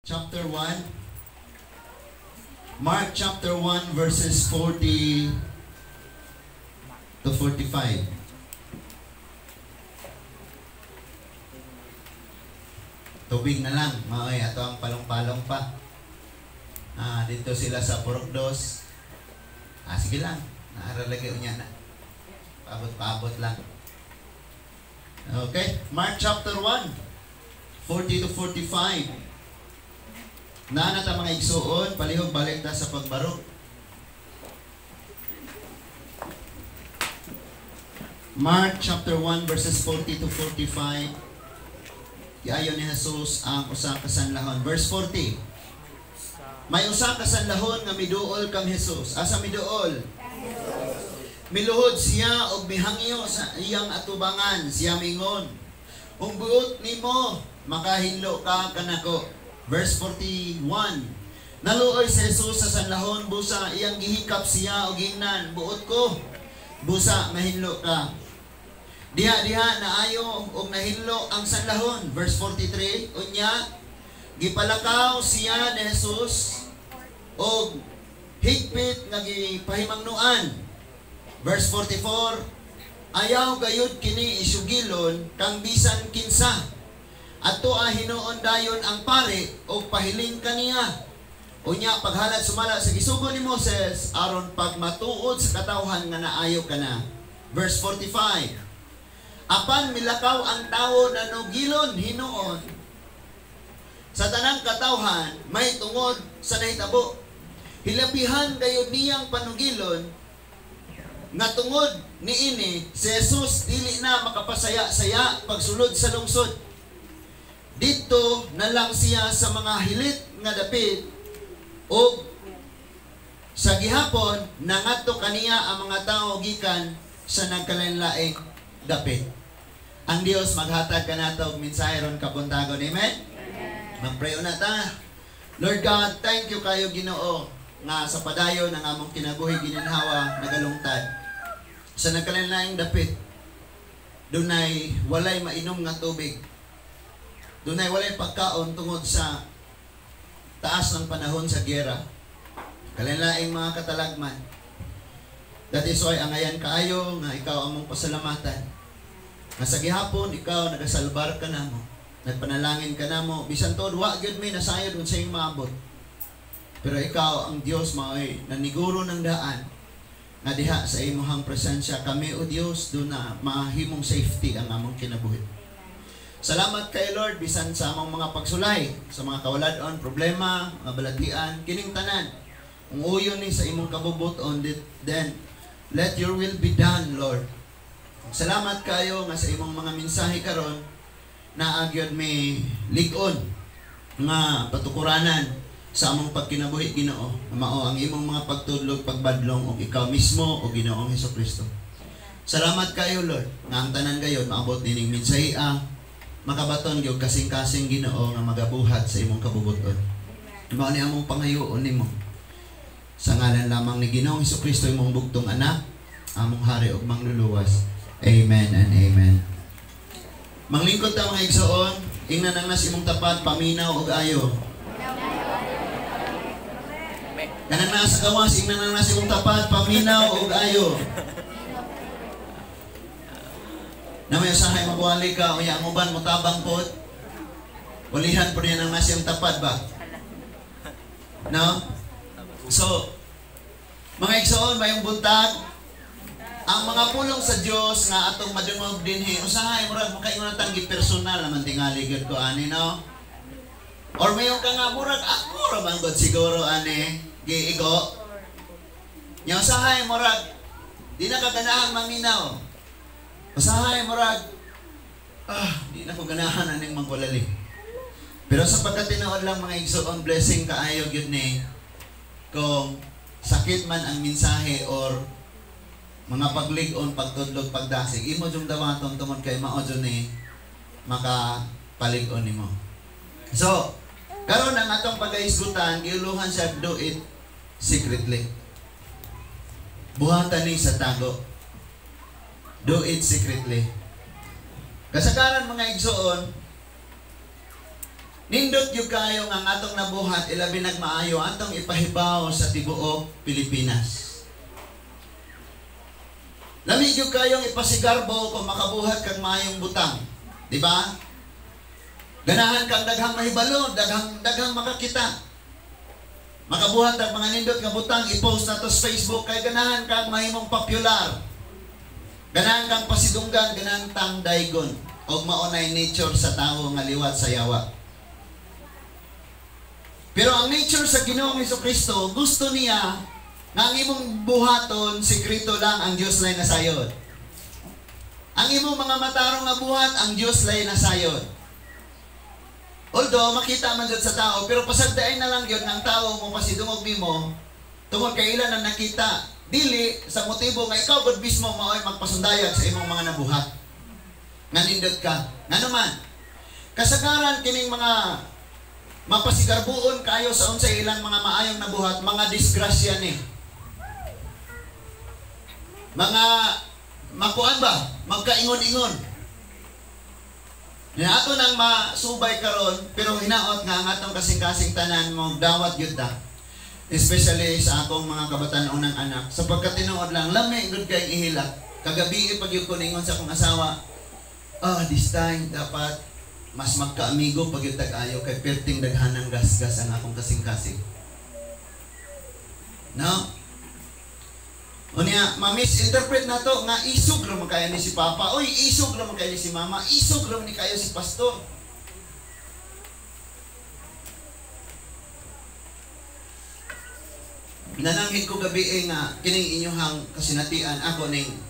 Chapter 1. Mark chapter 1 verses 40 to 45. Tubig na lang, maoy, ato ang palong-palong pa. Dito sila sa Purokdos. Sige lang, naaralagay niya na. Paabot-paabot lang. Okay, Mark chapter 1, 40 to 45. Naana ta mga igsuon, palihog balik ta sa pagbarog. Mark chapter 1 verses 40 to 45. Iayon ni Jesus ang usa ka sanlahon. Verse 40. May usa ka sanlahon nga miduol kang Jesus. Asa miduol? Miluhod siya og mihangyo sa iyang atubangan. Siya mingon, "Kung buot nimo, makahinlo ka kanako." Verse 41. Naluoy si Jesus sa sanlahon, busa iyang gihikap siya og ingnan, "Buot ko, busa mahinlo ka." Diha naayo og nahinlo ang sanlahon. Verse 43. Unya, gipalakaw siya ni Jesus og higpit nga gipahimangnuan. Verse 44. Ayaw gayud kini isugilon kang bisan kinsa. Ato hinuon dayon ang pare o pahiling kaniya. Unya paghalat sumala sa gisugo ni Moses aron pagmatuod sa katawhan nga naayo kana. Verse 45. Apan milakaw ang tawo na nugilon hinuon sa tanang katawhan may tungod sa nahitabo. Hilabihan gayud niyang panugilon nga tungod niini si Jesus dili na makapasaya-saya pagsulod sa lungsod. Dito na lang siya sa mga hilit nga dapit o sa gihapon nangadto kaniya ang mga tao gikan sa nagkalain-laing dapit. Ang Dios maghatag kanato og mensahe ron kabuntagon. Amen. Magpray na ta. Lord God, thank you kayo Ginoo nga sa padayon ng among kinabuhi gininhawa nagalungtad. Sa nagkalain-laing dapit dunay walay mainom nga tubig. Dunay walay pagkaon tungod sa taas ng panahon sa giyera. Kalain-laing mga katalagman. That is why angayan kaayo nga ikaw among pasalamatan. Nga sa gihapon ikaw nagasalbar ka namo, nagpanalangin ka namo, bisan tod wa gyud may nasayod unsay maabot. Pero ikaw ang Dios maoy naniguro ng daan nga diha sa imong presensya kami o Dios do na mahimong safety ang among kinabuhi. Salamat kay Lord bisan sa among mga pagsulay, sa mga kawaladon, problema, mga balatian, kining tanan. Kung uyon ni sa imong kabubuton, then let your will be done, Lord. Salamat kayo nga sa imong mga mensahe karon na agyod may lig-on nga patukuranan sa among pagkinabuhi Ginoo. Mao ang imong mga pagtudlog, pagbadlong og ikaw mismo o Ginoong Hesukristo. Salamat kayo, Lord, nga ang tanan gayon maabot nining mensahe makabaton gyud kasing-kasing Ginoo nga magabuhat sa imong kabubuton. Mao ni among pangayoon nimo. Sa ngalan lamang ni Ginoong Hesukristo imong bugtong anak, among hari ug mangluluwas. Amen and amen. Manglingkod ta mga igsoon, ingnan ang nas imong tapat paminaw ug ayo. Kanang nasa gawas ingnan ang nas imong tapat paminaw ug ayo. Na may usahay magwali ka, uya ang uban mo tabang pod. Ulihan po niya ng nasyang tapad ba? No? So, mga igsoon, mayong buntag, ang mga pulong sa Dios nga atong madungog dinhi, usahay murag makaingon tanggi personal naman tingali gud ko ani no? Or mayon ka nga murag ako ra man gud siguro ani giigo. Nya usahay murag di na kaganahan maminaw. Usahay murag di na ko ganahan aning mangkulali. Pero sa pagkatinood lang mga igsoon, blessing kaayo gyud ni kung sakit man ang mensahe or mga paglig-on, pagtudlog, pagdasig, imo jung dawaton tungod kay mao jud ni makapalig-on nimo. So, karon ang atong pagahisgutan, giuluhan siya do it secretly. Buhatan ni sa tago. Do it secretly. Kasagaran mga igsoon, Nindot yung kayo nga atong nabuhat, ilabi nagmaayo, atong ipahibaw sa tibuok Pilipinas. Lamig yung kayong ipasigarbo kung makabuhat kang maayong butang. Diba? Ganahan kang daghang mahibalo, daghang makakita. Makabuhat ang mga nindot nga butang, i-post na to sa Facebook, kay ganahan kang mahimong popular. Ganahan kang pasidunggan, ganahan tang daygon. O maunay nature sa tao nga liwat sa yawa. Pero ang nature sa Ginoong Hesukristo, gusto niya nga ang imong buhaton, sikreto lang ang Diyos lay nasayod. Ang imong mga matarong nga buhat, ang Diyos lay nasayod. Although, makita man dyan sa tao, pero pasagdain na lang yun ng tao mo pasidungog nimo, tungod kay ilan ang nakita, dili sa motibo nga ikaw God mismo maoy magpasundayag sa imong mga nabuhat. Nga nindot ka. Nga naman, kasagaran kining mga mapasigarbuon kayo sa unsay ilang mga maayong nabuhat, mga disgrasya ni. Mga makuan ba? Magkaingon-ingon. Na ato nang masubay karon, pero hinaot nga ang atong kasing-kasing tanan mo dawat gyud ta. Especially sa akong mga kabatan-unang anak, sapagkat tinuod lang lami gud kay ihila. Kagabi pag yung kuningon sa akong asawa, this time dapat mas magka-amigo pag yung tag-ayo kay perting daghanang gas-gas ang akong kasing-kasing. No? O niya, ma-misinterpret na to nga isog naman kaya ni si Papa. Oy, isog naman kaya ni si Mama. Isog naman ni kayo si Pastor. Nanangin ko gabi nga kining inyuhang kasinatian ako ning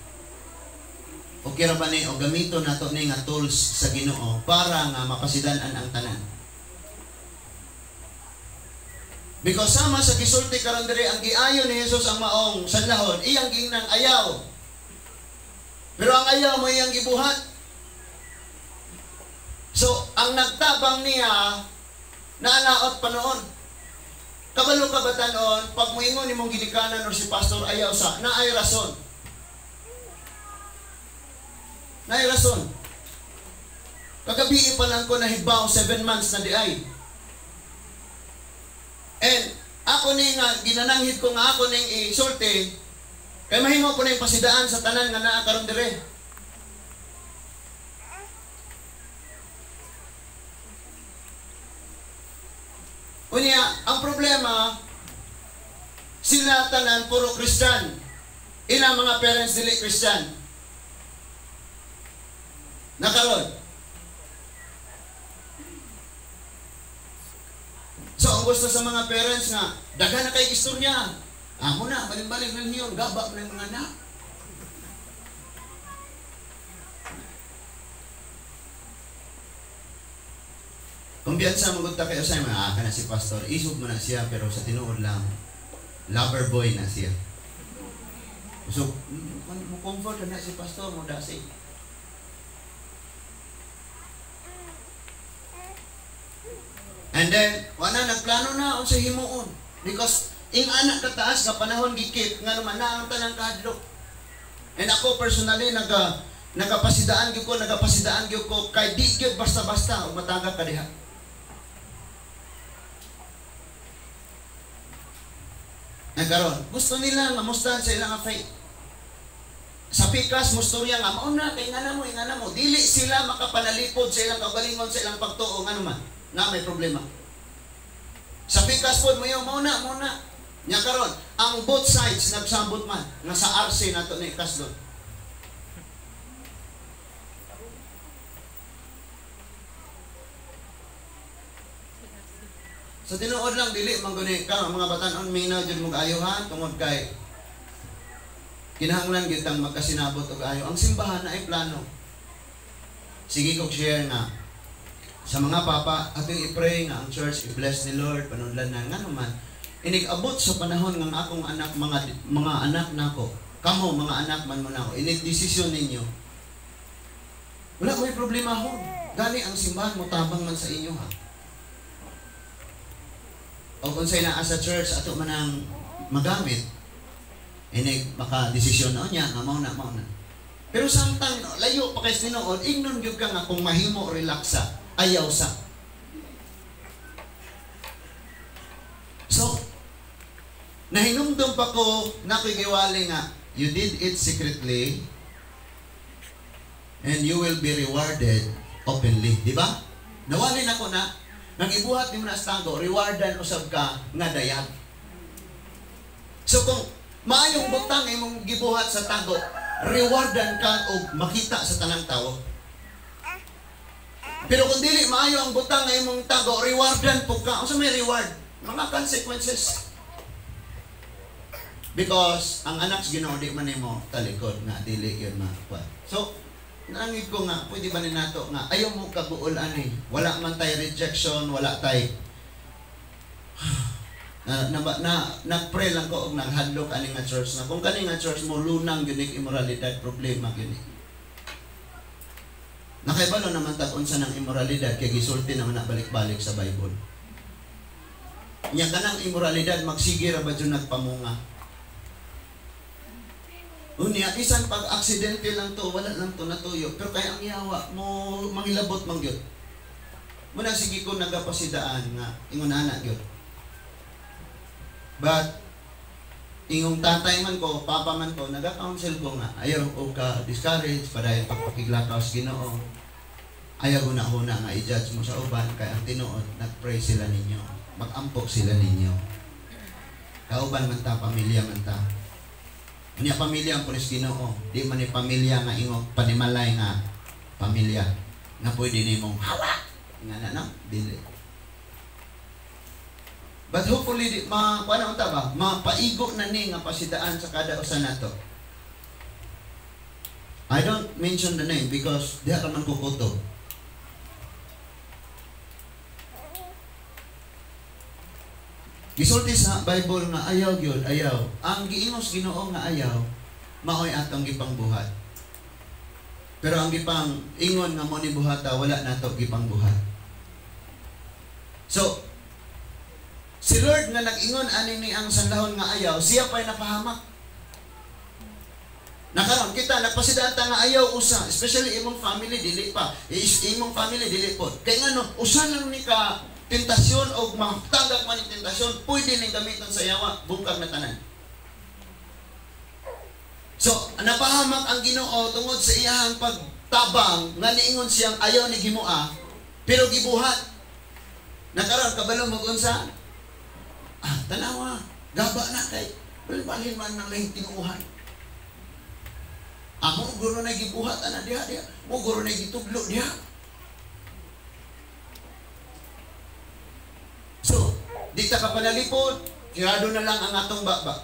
okay ra ba ni o gamito nato ni nga tools sa Ginoo para nga mapasidan-an ang tanan. Because sama sa gisulti karon diri ang giayo ni Jesus ang maong sanlahon, iyang gingnang ayaw. Pero ang ayaw mo iyang gibuhat. So, ang nagtabang niya naalaot pa noon. Kabalo ka ba tanon, pag moingon nimong ginikanan o si pastor ayaw sa, naay rason. Naay rason. Kagabi pa lang ko nahibaw 7 months na di ay. And ako ni nga ginananghid ko nga ako ning isulti kay mahimo ko ning pasidaan sa tanan nga naa karon dire. Unya, ang problema sila tanan puro Christian. Ilang mga parents dili Christian. Nakaron. So, ang gusto sa mga parents nga, daghan na kay istorya. Amo na, balik-balik ng hiyon, gabak ng mga anak. Kumbiyansa magpunta kayo sa mga ka na si pastor, isog mo na siya, pero sa tinuod lang, lover boy na siya. So, comfort na si pastor, mo dasig. And then, wala nagplano na o sa himuon. Because, ing anak kataas nga panahon gikip, nga naman na ang tanang kahadlok. And ako personally, nagapasidaan ko, kay di gyud basta-basta, o matagak ka diha. Nagkaroon, gusto nila mamustahan sa ilang faith. Sa pikas, mustorya nga, mauna, kay nga na mo. Dili sila makapanalipod sa ilang kaugalingon, sa ilang pagtuo, nga naman. Na may problema. Sa pikas po mo yung muna. Nya karon, ang both sides nagsambot man nga sa RC nato ni Kasdon. So tinuod lang dili man guni ka mga batan-on minaw jud mo ayo ha tungod kay kinahanglan gyud tang magkasinabot og ayo. Ang simbahan na ay plano. Sige ko share na sa mga papa, ating i-pray nga ang church, i-bless ni Lord, panunlan na nga naman. Inig-abot sa panahon ng akong anak, mga anak nako. Kamo, mga anak man mo na ako. Inig-desisyon ninyo. Wala ko may problema ho. Gani ang simbahan mo, tabang man sa inyo ha. O kung sa'yo na sa church, ato man ang magamit, inig, baka desisyon na niya, nga mauna. Pero samtang, layo pa kayo sinuod, ignon yung ka nga kung mahimo relaksa. Ayaw sa. Nahinumdum pa ko, nako'y giwali nga, you did it secretly, and you will be rewarded openly. Di ba? Nawalin ako na, nang ibuhat ni mo na sa tago, rewardan usab ka nga dayag. So kung maayong butang imong gibuhat sa tago, rewardan ka o makita sa tanang tao. Pero kung dili maayo ang butang nga imong tago, rewardan po ka. O sa may reward? Mga consequences. Because ang anak sa Ginoo di man nimo talikod nga dili yun makuha. So nangid ko nga, pwede ba ni nato nga ayaw mo kabuol ani. Wala man tay rejection, wala tay nagpray lang ko og naghadlok ani nga church na kung kani nga church mo lunang gyud immoralidad, problema gyud. Nakaibalo naman tag unsa ng immoralidad kay gisulti naman na balik-balik sa Bible. Nya kanang immoralidad magsige ra ba jud nagpamunga. Unya, isan pag aksidente lang to, wala lang to natuyo. Pero kaya ang yawa mo, mangilabot mang yun. Muna sige ko nagapasidaan nga, ingon anak yun. But, ingong tatay man ko, papa man ko, naga-counsel ko nga, ayaw o ka discourage, para yung pagpakiglakaw sa Ginoo. Ayaw una-una nga i-judge mo sa uban, kaya ang tinuod, nag-pray sila ninyo. Mag-ampok sila ninyo. Kauban man ta, pamilya man ta. Unya pamilya ang pulis Ginoo, di man ni pamilya nga ingong panimalay nga pamilya nga pwede nimong hawak nga na dili. But hopefully paano unta ba mapaigo na ni nga pasidaan sa kada usa nato. I don't mention the name because diha ka man kukuto. Gisulti sa Bible nga ayaw gyud, ayaw. Ang giingos Ginoo nga ayaw, maoy atong gipangbuhat. Pero ang gipang ingon nga mo ni buhata, wala nato gipangbuhat. So, si Lord nga nag-ingon ani ni ang sanlahon nga ayaw, siya pa'y napahamak. Nakaroon kita, nagpasidaan ta nga ayaw usa, especially imong family, dili pa. Imong family, dili po. Kaya nga no, usa lang ni ka tentasyon o magtanggap man ng tentasyon, pwede ning gamiton sa yawa, bungkag na tanan. So, napahamak ang Ginoo tungod sa iyahang pagtabang nga niingon siyang ayaw ni Gimoa, pero gibuhat. Nakaroon, kabalo mag-unsa? Tanawa, gaba na kay, balbalin man ng lahing tinuuhan. Mo guro na gibuhat, diha. Mo guro na gituglo, diha. So, di ta ka panalipod, kirado na lang ang atong baba.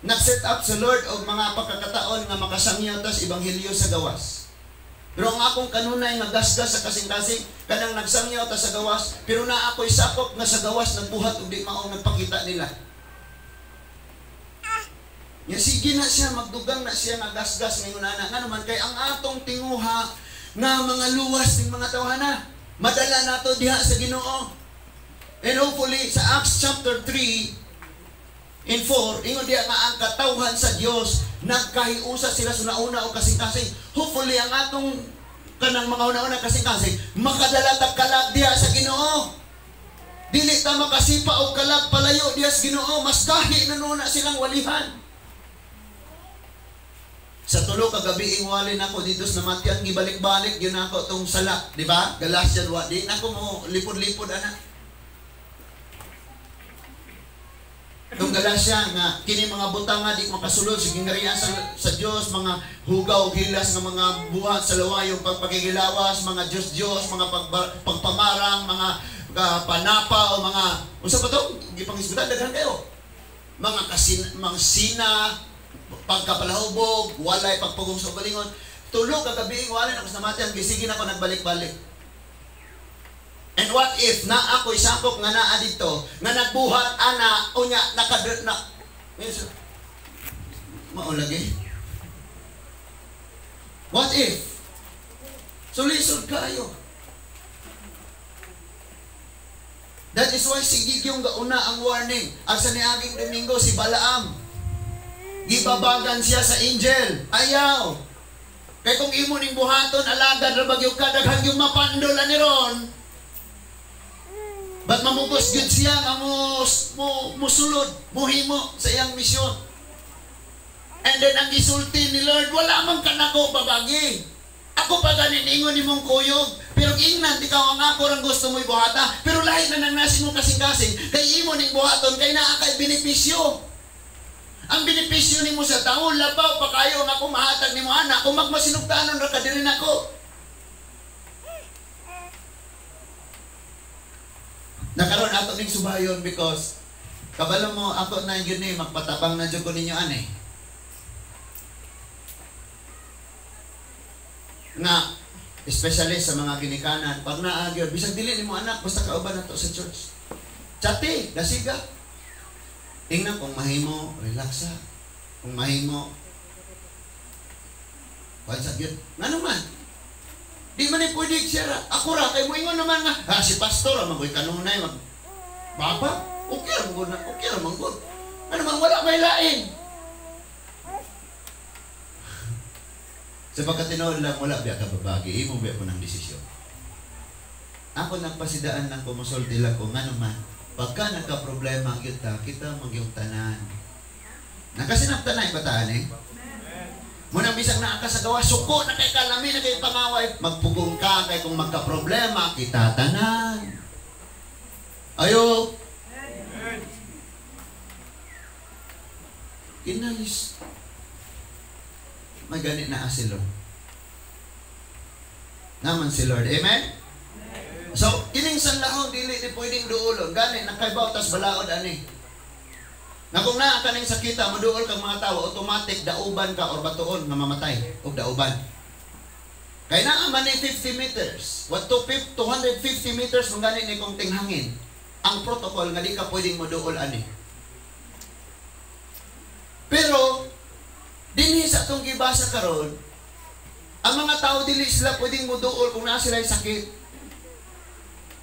Nag-set up sa Lord og mga pagkakataon nga makasangyaw tas ebanghelyo sa gawas. Pero ang akong kanunay nga gasgas sa kasing-kasing, kanang nagsangyaw ta sa gawas, pero na ako'y sakop nga sa gawas nagbuhat ug di mao nagpakita nila. Ya sige na siya, magdugang na siya nga gasgas ngayon na nga naman kay ang atong tinguha nga mga luwas ng mga tawhana. Madala nato diha sa Ginoo. And hopefully sa Acts chapter 3 and 4, ingon diha nga ang katawhan sa Dios nagkahiusa sila sunauna o kasing-kasing. Hopefully ang atong kanang mga una-una kasing-kasing makadala tag kalag diha sa Ginoo. Dili ta makasipa og kalag palayo diha sa Ginoo, mas gahi na nuna silang walihan. Sa tulo ka gabi ingwalin ako dito sa namatyan gibalik-balik yun ako tong sala, di ba? Galatians 1. Di nako mo lipod-lipod ana. Tong Galatia nga kini mga butang nga di makasulod sa gingarian sa Dios, mga hugaw gilas nga mga buhat sa lawayong pagpakigilawas, mga Diyos, mga pagpamarang, mga panapa o mga unsa pa to? Gipangisgutan daghan kayo. Mga sina pagkapalahubog, walay pagpugong sa balingon. Tulog kagabi walay ako sa namatyan, bisigin ako nagbalik-balik. And what if na ako'y sakop nga naa dito, nga nagbuhat ana unya na maulagi. What if? Sulisod kayo. That is why si Gideon gauna ang warning. Asa ni aging Domingo si Balaam. Gibabagan siya sa angel. Ayaw. Kaya kung imo ning buhaton, alagad ra bagyo ka, daghang yung mapandol ani ron. But mamugos gyud siya nga musulod, muhimo sa iyang misyon. And then ang gisulti ni Lord, wala man ka nako babagi. Ako pa ganin ingon nimong kuyog, pero ingnan ikaw ang ako rang gusto mo'y buhata, pero lahi na nang nasin mo kasing-kasing, kay imo ning buhaton kay naa kay benepisyo. Ang benepisyo nimo sa taon labaw pa kayo nga ako mahatag nimo anak, kung magmasinugtanon ra ka diri nako. Nakaroon ato ning subayon because kabalo mo ako na yun magpatabang na jud ko ninyo ani. Nga especially sa mga ginikanan, pag naagyo bisag dili nimo anak basta kauban nato sa church. Chati, dasiga. Tingnan kung mahimo, relaxa. Kung mahimo, what's up yun? Nga naman, di man pwede siya ra. Ako ra, kay mo ingon naman nga, si pastor, magoy kanunay, Baba, okay ra mong okay ra mong good. Ano man, wala may lain. Sa pagkatinood lang, wala biya kababagi, imo biya ko ng desisyon. Ako nagpasidaan ng kumusulti lang kung ano man, pagka nagka-problema kita magyong tanan. Nakasinaptan na ibataan eh. Muna bisang nakasagawa, suko na kay kalami, na kay pangaway, magpugong ka kay kung magka-problema, kita tanan. Ayo. Inalis. May ganit na si Lord. Naman si Lord. Amen? So, kining sanlahon, dili ni pwedeng duulon. Gani, nakaibaw, tas balaod, ani. Na kung naa ka ning sakita, maduol kang mga tao, automatic, dauban ka or batuon nga mamatay. O dauban. Kaya naa man ni 50 meters. What to 250 meters, mong gani ni kong tinghangin. Ang protocol nga di ka pwedeng maduol, ani. Pero, dinhi sa itong gibasa karon, ang mga tao dili sila pwedeng muduol kung naa sila sakit.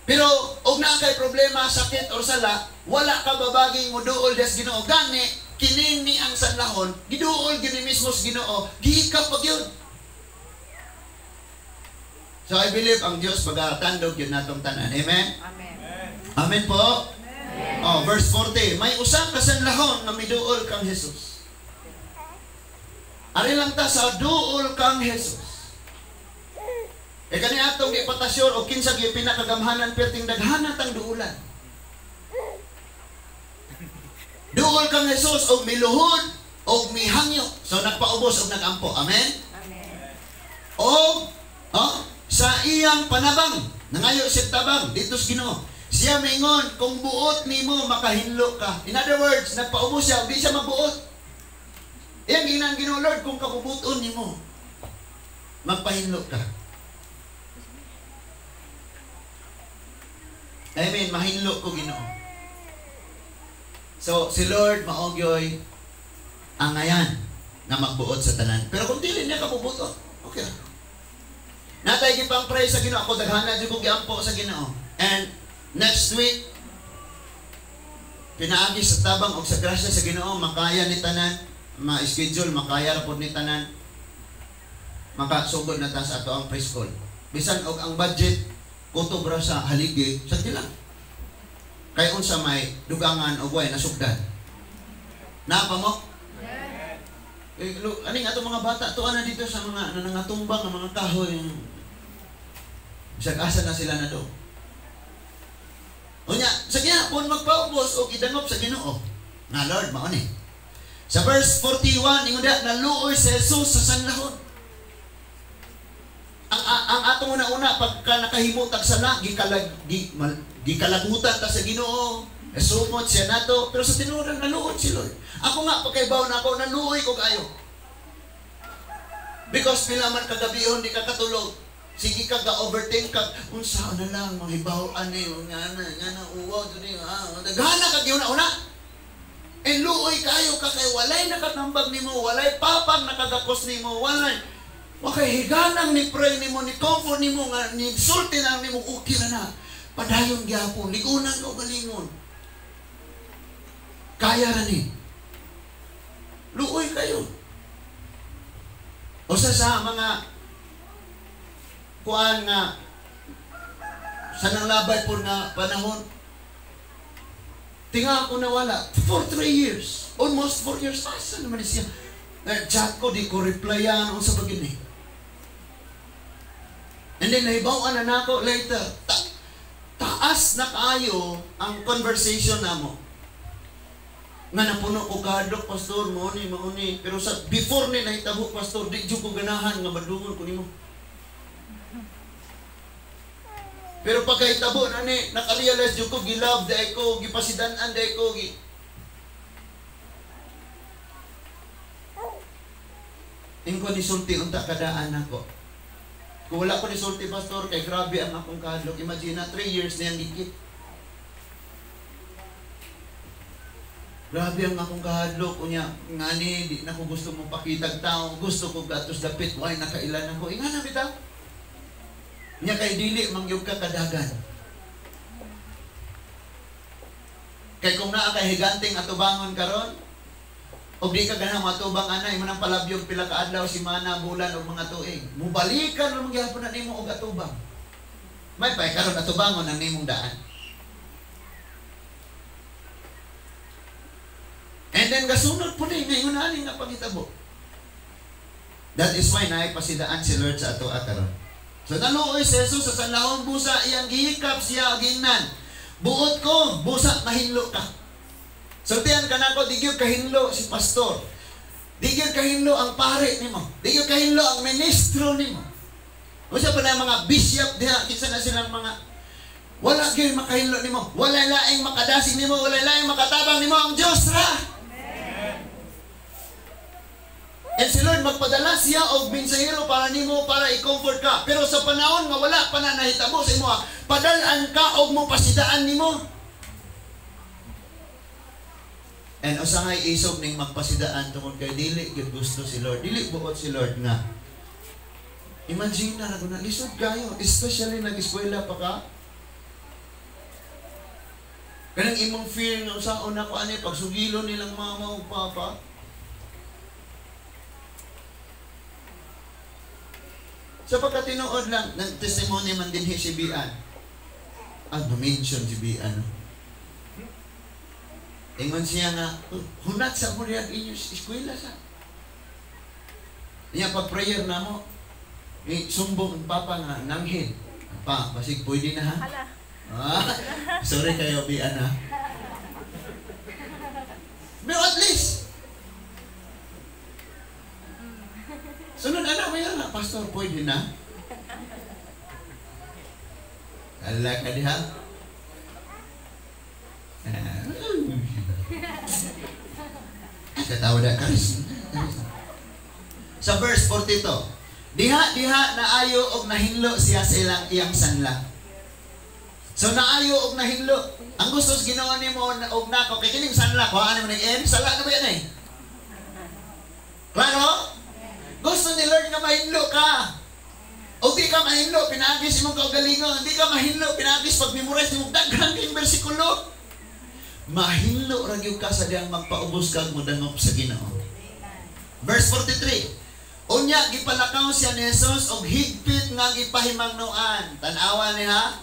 Pero og naa kay problema, sakit or sala, wala ka babaging muduol des Ginoo. Gani kining ni ang sanlahon, giduol gini mismo sa Ginoo, gihikap pag yun. So I believe ang Dios pagatandog yun natong tanan. Amen. Amen. Amen po. Amen. Oh, verse 40. May usa ka sanlahon nga miduol kang Jesus. Ari lang ta sa duol kang Jesus. E kani atong gipatasyon o kinsa gyud pinakagamhanan perting daghana tang duulan. Duol kang Jesus og miluhod og mihangyo. So nagpaubos og nagampo. Amen. Amen. O sa iyang panabang nangayo siya tabang dito sa Ginoo. Siya mingon kung buot nimo makahinlo ka. In other words, nagpaubos siya, di siya mabuot. Yang ginang Ginoo Lord, kung kabubuton nimo, magpahinlo ka. Amen, mahinlo ko Ginoo. So, si Lord maogyoy ang ngayan na magbuot sa tanan. Pero kung dili niya kabubuton, okay ra. Natay gipang pray sa Ginoo, ako daghana jud ko giampo sa Ginoo. And next week, pinaagi sa tabang o sa grasya sa Ginoo, makaya ni tanan, ma-schedule, makaya po ni tanan, makasugod na ta sa ato ang preschool. Bisan og ang budget, kutob ra sa haligi, sa lang. Kaya unsa may dugangan o buhay na sugdan. Napa mo? Aning ato mga bata, tuwa na dito sa mga nanangatumbang ng mga kahoy. Bisag asa na sila na do. O nya, sa gihapon magpaubos o idanop sa Ginoo. Na Lord, mao ni. Sa verse 41, ingon diha naluoy si Jesus sa sanlahon. Ang atong una pagka nakahimutag sala, gikalagutan ta sa Ginoo. Sumot siya nato, pero sa tinuod naluoy si Lord. Ako nga pagkaibaw na ako, naluoy ko kayo. Because pila man kagabihon di ka katulog. Sige ka ga-overthink ka, unsa na lang mahibaw ani nga na uwaw dili daghana ka giuna-una. And luoy kayo ka kay walay nakatambag nimo, walay papang nakagakos nimo, walay higanang ni pray nimo, ni comfort nimo nga ni sulti na nimo okay na. Padayon gyapon, ligunan ko galingon. Kaya ra ni. Luoy kayo. O sa mga kuan nga sa nanglabay po na panahon, Tinga ako nawala. For 3 years. Almost 4 years. Asa naman siya? Chat ko, di ko replyan. Ang sa bagay. And then, nahibawan na ako later. Taas na kayo ang conversation na mo. Nga napuno ko kahadlok, pastor, mauni. Pero sa before ni nahitabo, pastor, di dyo ko ganahan nga madungon ko nimo. Pero pagkahitabo na ni, nakarealize dyo ko, gilove dahi ko, gipasidanan dahi ko, Ingko ni sulti unta kadaan ako. Kung wala ko ni sulti, pastor, kay grabe ang akong kahadlok. Imagine na, 3 years na yung gigit. Grabe ang akong kahadlok. Unya, ngani, di na ko gusto mong pakitag tao. Gusto ko gatos dapit, why nakailan ako. Inga na bitaw. Unya kay dili, mangyog ka kadagan. Kay kung naa kay higanting atubangon karon, o di ka ganang matubang anay, manang palabyog pila ka adlaw, simana, bulan, o mga tuig. Mubalikan o magyapon na nimo og atubang. May pay karon atubangon ang nimong daan. And then gasunod po na ngayon ani nga pangitabo. That is why naipasidaan si Lord sa ato karon. So naluoy si Jesus sa sanlahon busa iyang gihikap siya gingnan. Buot ko, busa mahinlo ka. Sultihan ka na ko, di gyud kahinlo si pastor. Di gyud kahinlo ang pare nimo. Di gyud kahinlo ang ministro nimo. Usa pa na mga bishop diha, kinsa na silang mga wala gyud makahinlo nimo. Wala laing makadasig nimo, wala laing makatabang nimo ang Dios ra. And si Lord magpadala siya og mensahero para nimo para i-comfort ka. Pero sa panahon nga wala pa na nahitabo sa imo, padalan ka og mo pasidaan nimo. And usangay isog ning magpasidaan tungod kay dili gyud gusto si Lord. Dili buot si Lord nga. Imagine na kung nalisod kayo, especially nag-eskwela pa ka. Kanang imong fear nga usaon ako ani pagsugilo nilang mama ug papa. Sa pagkatinuod lang, ng testimony man din si Bian. Ma-mention si Bian. Ingon siya nga, hunat sa mo riyan inyong eskwela sa. Niya pag-prayer na mo, sumbong ang papa nga, nanghin. Pa, basig pwede na ha? Sorry kayo, Bian ha? Pero at least, sunod anak mo yan na, pastor, pwede na? Ala ka diha? Katawa na karis. Sa verse 42, diha na ayo og nahinlo siya sa iyang sanla. So naayo og nahinlo. Ang gusto sa Ginoo nimo og nako kay kining sanla ko ano man en sala na ba yan eh? Klaro? Gusto ni Lord nga mahinlo ka. O di ka mahinlo, pinagis imong kaugalingon. Di ka mahinlo, pinagis pag memorize imong daghang king bersikulo. Mahinlo ra gyud ka sa diyang magpaubos kag modangop sa Ginoo. Verse 43. Unya gipalakaw siya ni Jesus og higpit nga gipahimangnuan. Tan-awa niya.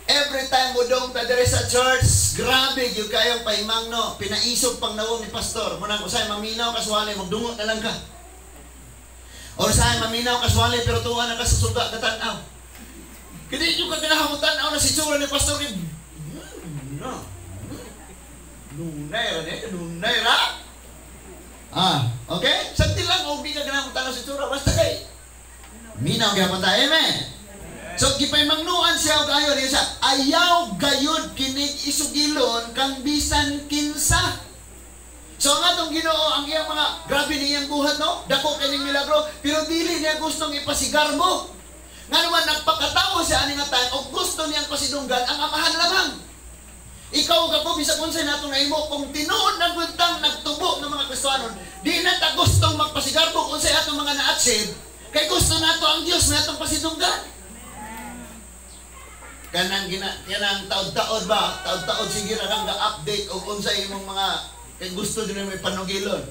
Every time mo dong ta dire sa church, grabe gyud kayong pahimangno. Pinaisog pang nawong ni pastor. Munang usay maminaw kaswali magdungo na lang ka. O usay maminaw kaswali pero tuwa na ka sa suga katanaw. Kini yung kaginahamutan na si tsura ni pastor ni no. Nunay ra. Okay? Santi lang o di ka ganahamutan na si tsura basta kay minaw gyapon ta. Amen. So gipahimangnuan siya og ayo niya siya. Ayaw gayud kinig isugilon kang bisan kinsa. So ang atong Ginoo ang iyang mga grabe niyang buhat no, dako kining milagro, pero dili niya gustong ipasigar mo. Nga naman nagpakatawo siya ani nga time og gusto niyang pasidunggan ang amahan lamang. Ikaw ug ako bisag unsay natong nahimo kung tinuod na buntang nagtubo ng mga Kristiyanon, di na ta gustong magpasigarbog unsay atong mga na-achieve, kay gusto nato ang Dios natong pasidunggan. Kanang taod-taod ba? Taod-taod sige ra kang ga-update og unsay imong mga kay gusto din mo ipanugilon.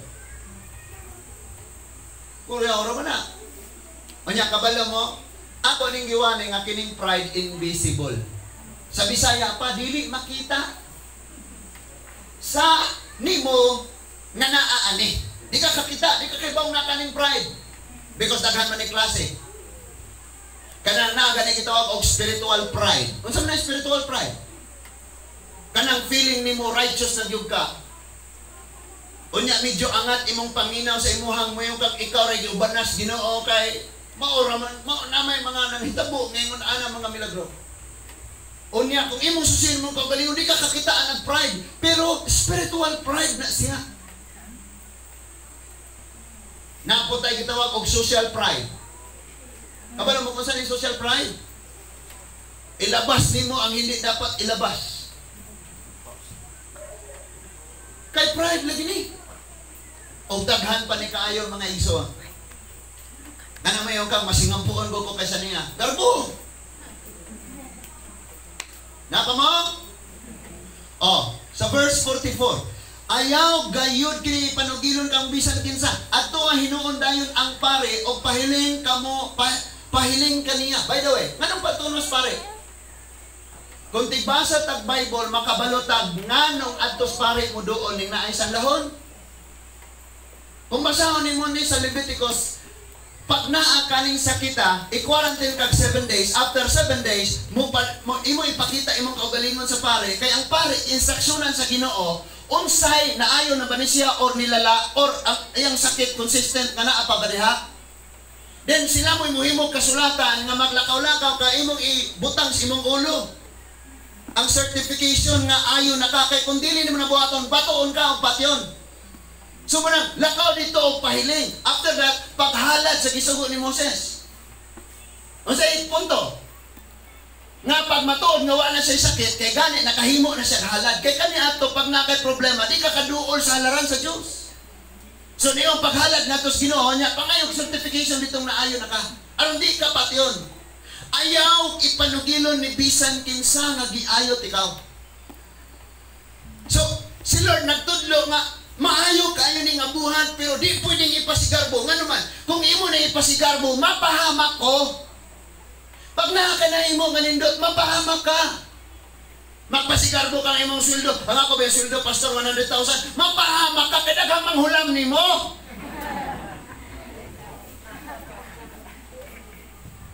Kuya ora man na. Unya kabalo mo, ako ning giwani nga kining pride invisible. Sa Bisaya pa dili makita. sa nimo nga naaani. Di ka kakita, di ka kaibaw na kaning pride. Because daghan man ni klase. Kanang na gani gitawag og spiritual pride. Unsa man spiritual pride? Kanang feeling nimo righteous na gyud ka. Unya medyo angat imong paminaw sa imuhang moyong kag ikaw ray giubanas Ginoo kay mao na may mga nanghitabo ngayon ana mga milagro. Unya kung imong susin mo kagalingon di ka kakitaan ang pride, pero spiritual pride na siya. Naputay gitawag og social pride. Kabalo mo kung saan yung social pride? Ilabas nimo ang hindi dapat ilabas. Kay pride lagi ni. O daghan pa ni kaayo mga iso. Nana mayon kang masingampuon ko kaysa niya. Garbo. Napa mo? Oh, sa verse 44. Ayaw gayud kini panugilon kang bisan kinsa. Adto ang hinuon dayon ang pare o pahiling kamo pahiling kaniya. By the way, nganong patunos pare? Kung tigbasa tag Bible makabalotag nganong adtos pare mo doon ning naay sanlahon. Kung basahon nimo ni sa Leviticus, pag naa kaning sakita, i-quarantine kag 7 days. After 7 days, imo ipakita imong kaugalingon sa pare. Kay ang pare instruksyonan sa Ginoo, unsay naayo na ba ni siya or nilala or ang iyang sakit consistent nga naa pa ba diha? Then sila mo imuhimo kasulatan nga maglakaw-lakaw ka imong ibutang sa imong ulo. Ang certification nga ayo nakakay kung dili nimo nabuhaton, batoon ka og patyon. So manang lakaw dito og pahiling. After that, paghalad sa gisugo ni Moses. Unsa punto? Nga pag matuod nga wala siya sakit, kay gani nakahimo na siya halad. Kay kani ato pag nakay problema, di ka kaduol sa halaran sa Dios. So niyong paghalad nato sa Ginoo nya, pangayog certification ditong naayo na ka. Aron di ka patyon. Ayaw ipanugilon ni bisan kinsa nga giayot ikaw. So si Lord nagtudlo nga maayo kayo ning abuhan pero di pwedeng ipasigarbo. Nga naman, kung imo na ipasigarbo, mapahamak ko. Pag ka na imo nga nindot, mapahamak ka. Magpasigarbo kang imong sweldo. Ang ako ba yung sweldo, Pastor, 100,000? Mapahamak ka, kaya daghang manghulam ni mo.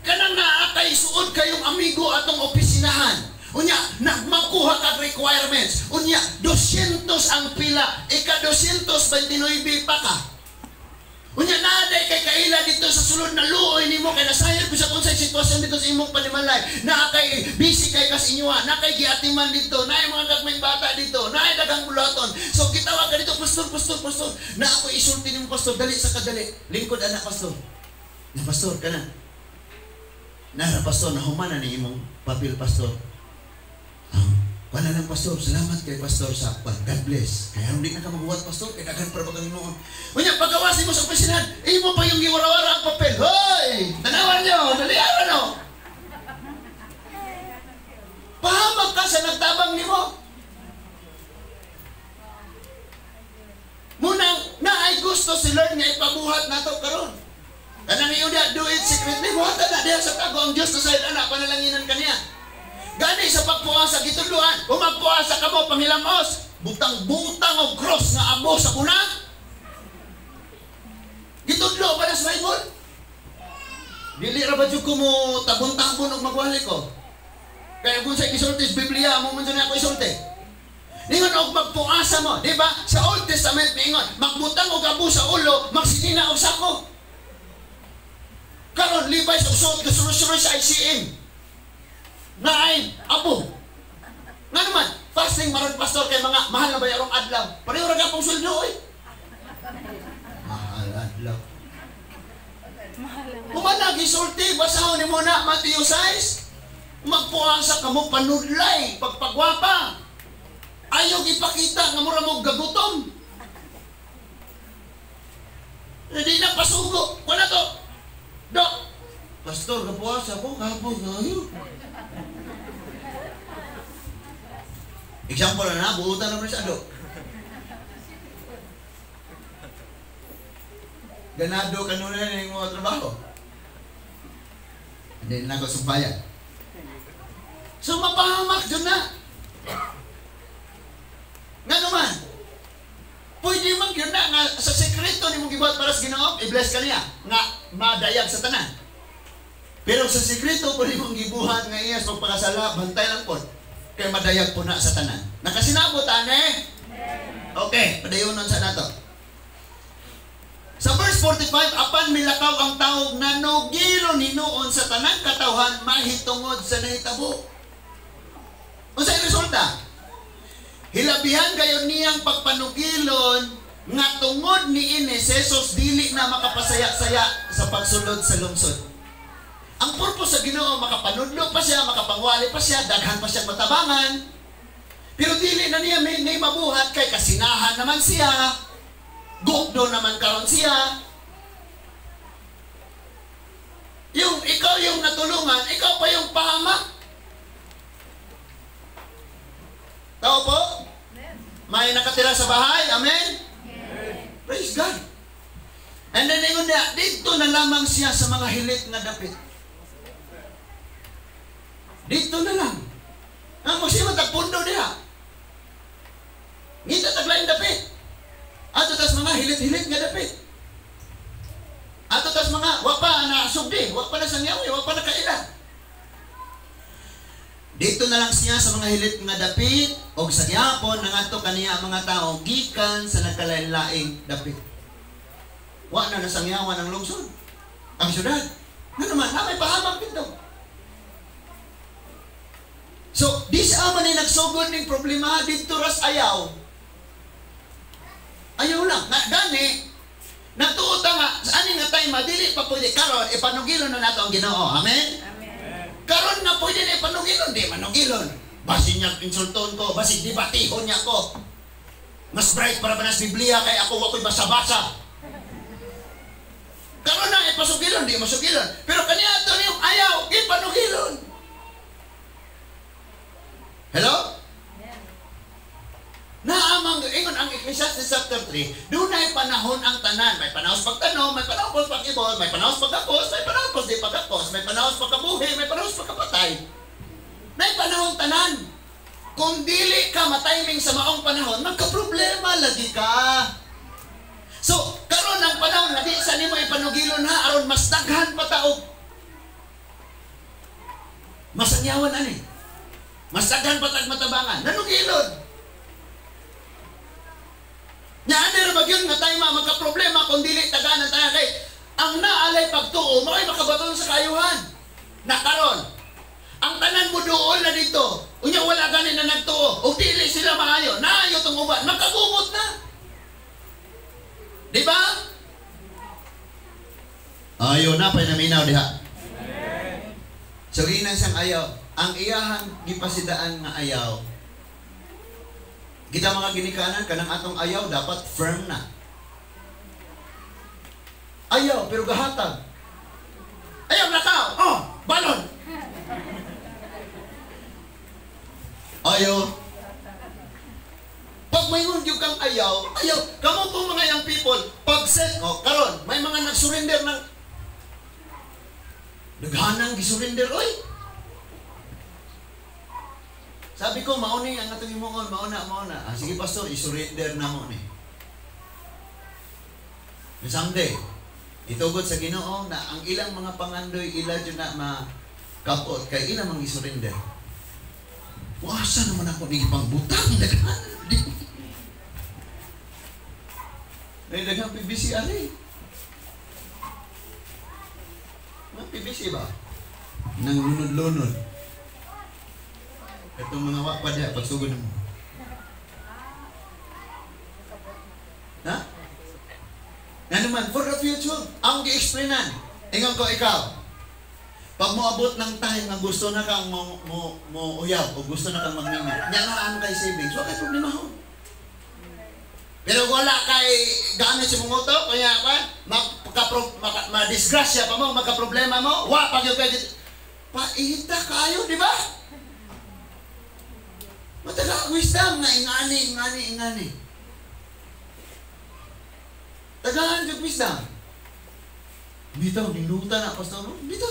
Kanang naakay suod kayong amigo atong opisinahan. Unya, nagmakuha kag requirements. Unya, 200 ang pila. Ika 229 pa ka. Unya, naaday kay kaila dito sa sulod na luoy nimo kay nasayod sa unsay sitwasyon dito sa imong panimalay. Naakay busy kay kas inyoha, nakay giatiman dito, naay mga gagmayng bata dito, naay daghang bulaton. So gitawag ka dito, pastor. Na ako isulti nimo pastor, dali sa kadali. Lingkod anak pastor. Na pastor kana. Nara pastor, nahuman na ni imong papel pastor. Wala lang pastor, salamat kay pastor sa God bless. Kaya hindi na ka magbuhat pastor, kaya daghan para pagkain noon. Unya, pagkawasin mo sa opisinahan, imo pa yung giwara-wara ang papel. Hoy! Tanawan nyo, daliaran o. Pahamak ka sa nagtabang ni mo. Munang naay gusto si Lord nga ipabuhat nato karon. Kanang iyo dia, do it secretly. Buhatan na diya sa tago ang Diyos na sa'yo, anak, panalanginan kaniya. Gani sa pagpuasa gitudloan, kung magpuasa ka mo pangilamos, butang-butang o cross nga abo sa kuna. Gitudlo ba na sa Bible? Dili ra ba jud ko mo tabon-tabon og magwali ko? Kaya kung sa isulti sa Biblia, mo man na ako isulti. Ningon og magpuasa mo, di ba? Sa Old Testament ningon, magbutang og abo sa ulo, magsinina og sako. Karon libay sa usod ka sunod-sunod sa ICM. Naay, abo. Nga naman, fasting maron pastor kay mga mahal na bayarong adlaw. Pareho ra gapong sweldo oy. Mahal adlaw. Kumanag isulti, basahon nimo na Matthew 6. Magpuasa ka mo panudlay, pagpagwapa. Ayaw ipakita nga mura mo gagutom. Hindi na pasugo. Wala to. Dok, pastor, kapuasa ko, kapos na yun. Example na, buutan naman siya, Dok. Ganado ka nuna na yung mga trabaho. Hindi na ako sumbayan. So, mapahamak dyan na. Nga naman, Pwede man yun na nga sa sekreto ni mong gibuhat para sa Ginoo, i-bless ka niya nga madayag sa tanan. Pero sa sekreto pwede mong gibuhat nga iya sa pagpakasala, bantay lang po. Kaya madayag po na sa tanan. Nakasinabot, ane? Okay, padayonon sa nato. Sa verse 45, apan milakaw ang tawag na nugilon hinuon sa tanang katawhan mahitungod sa nahitabo. Unsay resulta? Hilabihan kayo niyang pagpanugilon nga tungod ni Ines Jesus dili na makapasaya-saya sa pagsulod sa lungsod. Ang purpose sa Ginoo makapanudlo pa siya, makapangwali pa siya, daghan pa siya matabangan. Pero dili na niya may mabuhat kay kasinahan naman siya. Gukdo naman karon siya. Yung ikaw yung natulungan, ikaw pa yung pahamak. Tao po? May nakatira sa bahay? Amen? Praise God. And then ingon niya, dito na lamang siya sa mga hilit na dapit. Dito na lang. Ang magsima tagpundo niya. Ngita taglaing dapit. Ato tas mga hilit-hilit nga dapit. Ato tas mga wapa na sugdi, wapa na sangyawi, wapa na kaila. Dito na lang siya sa mga hilit nga dapit o sa gyapon nangadto kaniya mga tao gikan sa nagkalain-laing dapit. Wa na nasangyawan ang lungsod. Ang syudad. Nga naman, may pahamak dito. So, di sa man ni nagsugod ning problema dito ras ayaw. Ayaw lang. Gani, natuota nga, sa aning nga tayo, madili pa pwede. Karon, ipanugilon na nato ang Ginoo. Amen? Amen. Karon na pwede na ipanugilon. Di manugilon. Basi niya insulton ko. Basi dibatihon niya ko. Mas bright para ba na sa Biblia kay ako ako'y basa-basa. Karon na ipasugilon. Di masugilon. Pero kaniya ito niyong ayaw. Ipanugilon. Hello? Naamang ingon ang Ecclesiastes chapter 3, doon ay panahon ang tanan. May panahon sa pagtanom, may panahon sa pag-ibon, may panahon sa pagkakos, may panahon sa di pagkakos, may panahon sa pagkabuhi, may panahon sa pagkapatay. May panahon tanan. Kung dili ka matiming sa maong panahon, magka-problema lagi ka. So, karon ang panahon na di sa nimo ipanugilon ha, aron mas daghan pa taog. Masangyawan ani. Mas daghan pa tag matabangan. Nanugilon. Nya ba yun nga tayo magka-problema kung dili taganan tayo kay ang naalay pagtuo mo ay makabaton sa kayuhan. Nakaron. Ang tanan mo doon na dito. Unya wala ganin na nagtuo. O dili sila maayo. Naayo tong uban. Magkagumot na. Di ba? Ayaw na pa naminaw diha. So ina siyang ayaw. Ang iyahang gipasidaan nga ayaw. Kita mga ginikanan, kanang atong ayaw, dapat firm na. Ayaw, pero gahatag. Ayaw, nakaw! Oh, balon! Ayaw. Pag may hundyog kang ayaw, ayaw. Kamu po mga young people, pag set, oh, karon, may mga nag-surrender ng naghanang gisurrender, oy! Sabi ko, mauni ang atong imuon, mauna. Ah, sige pastor, isurrender na mo ni. Someday, itugod sa Ginoo na ang ilang mga pangandoy ila dyan na makapot kay ilang mga isurrender. Wasa naman ako ni pangbutang daghan. Daghang PBC ari. Mga PBC ba? Nang lunod-lunod. Itong mga wak pa diya, pagsugod mo. Ha? Nga naman, for the future, ang gi-explainan. Ingon ko ikaw, pag moabot ng time na gusto na kang mo uyaw o gusto na kang magmingat, yan na ang kay savings, wala kay problema ho. Pero wala kay gamit si mong uto, kaya ma-disgrasya pa mo, magka-problema mo, pag yung kaya paita kayo, di ba? Mataga wisdom nga ingani. Tagaan yung wisdom. Bitaw, nindutan na, pastor. Bitaw,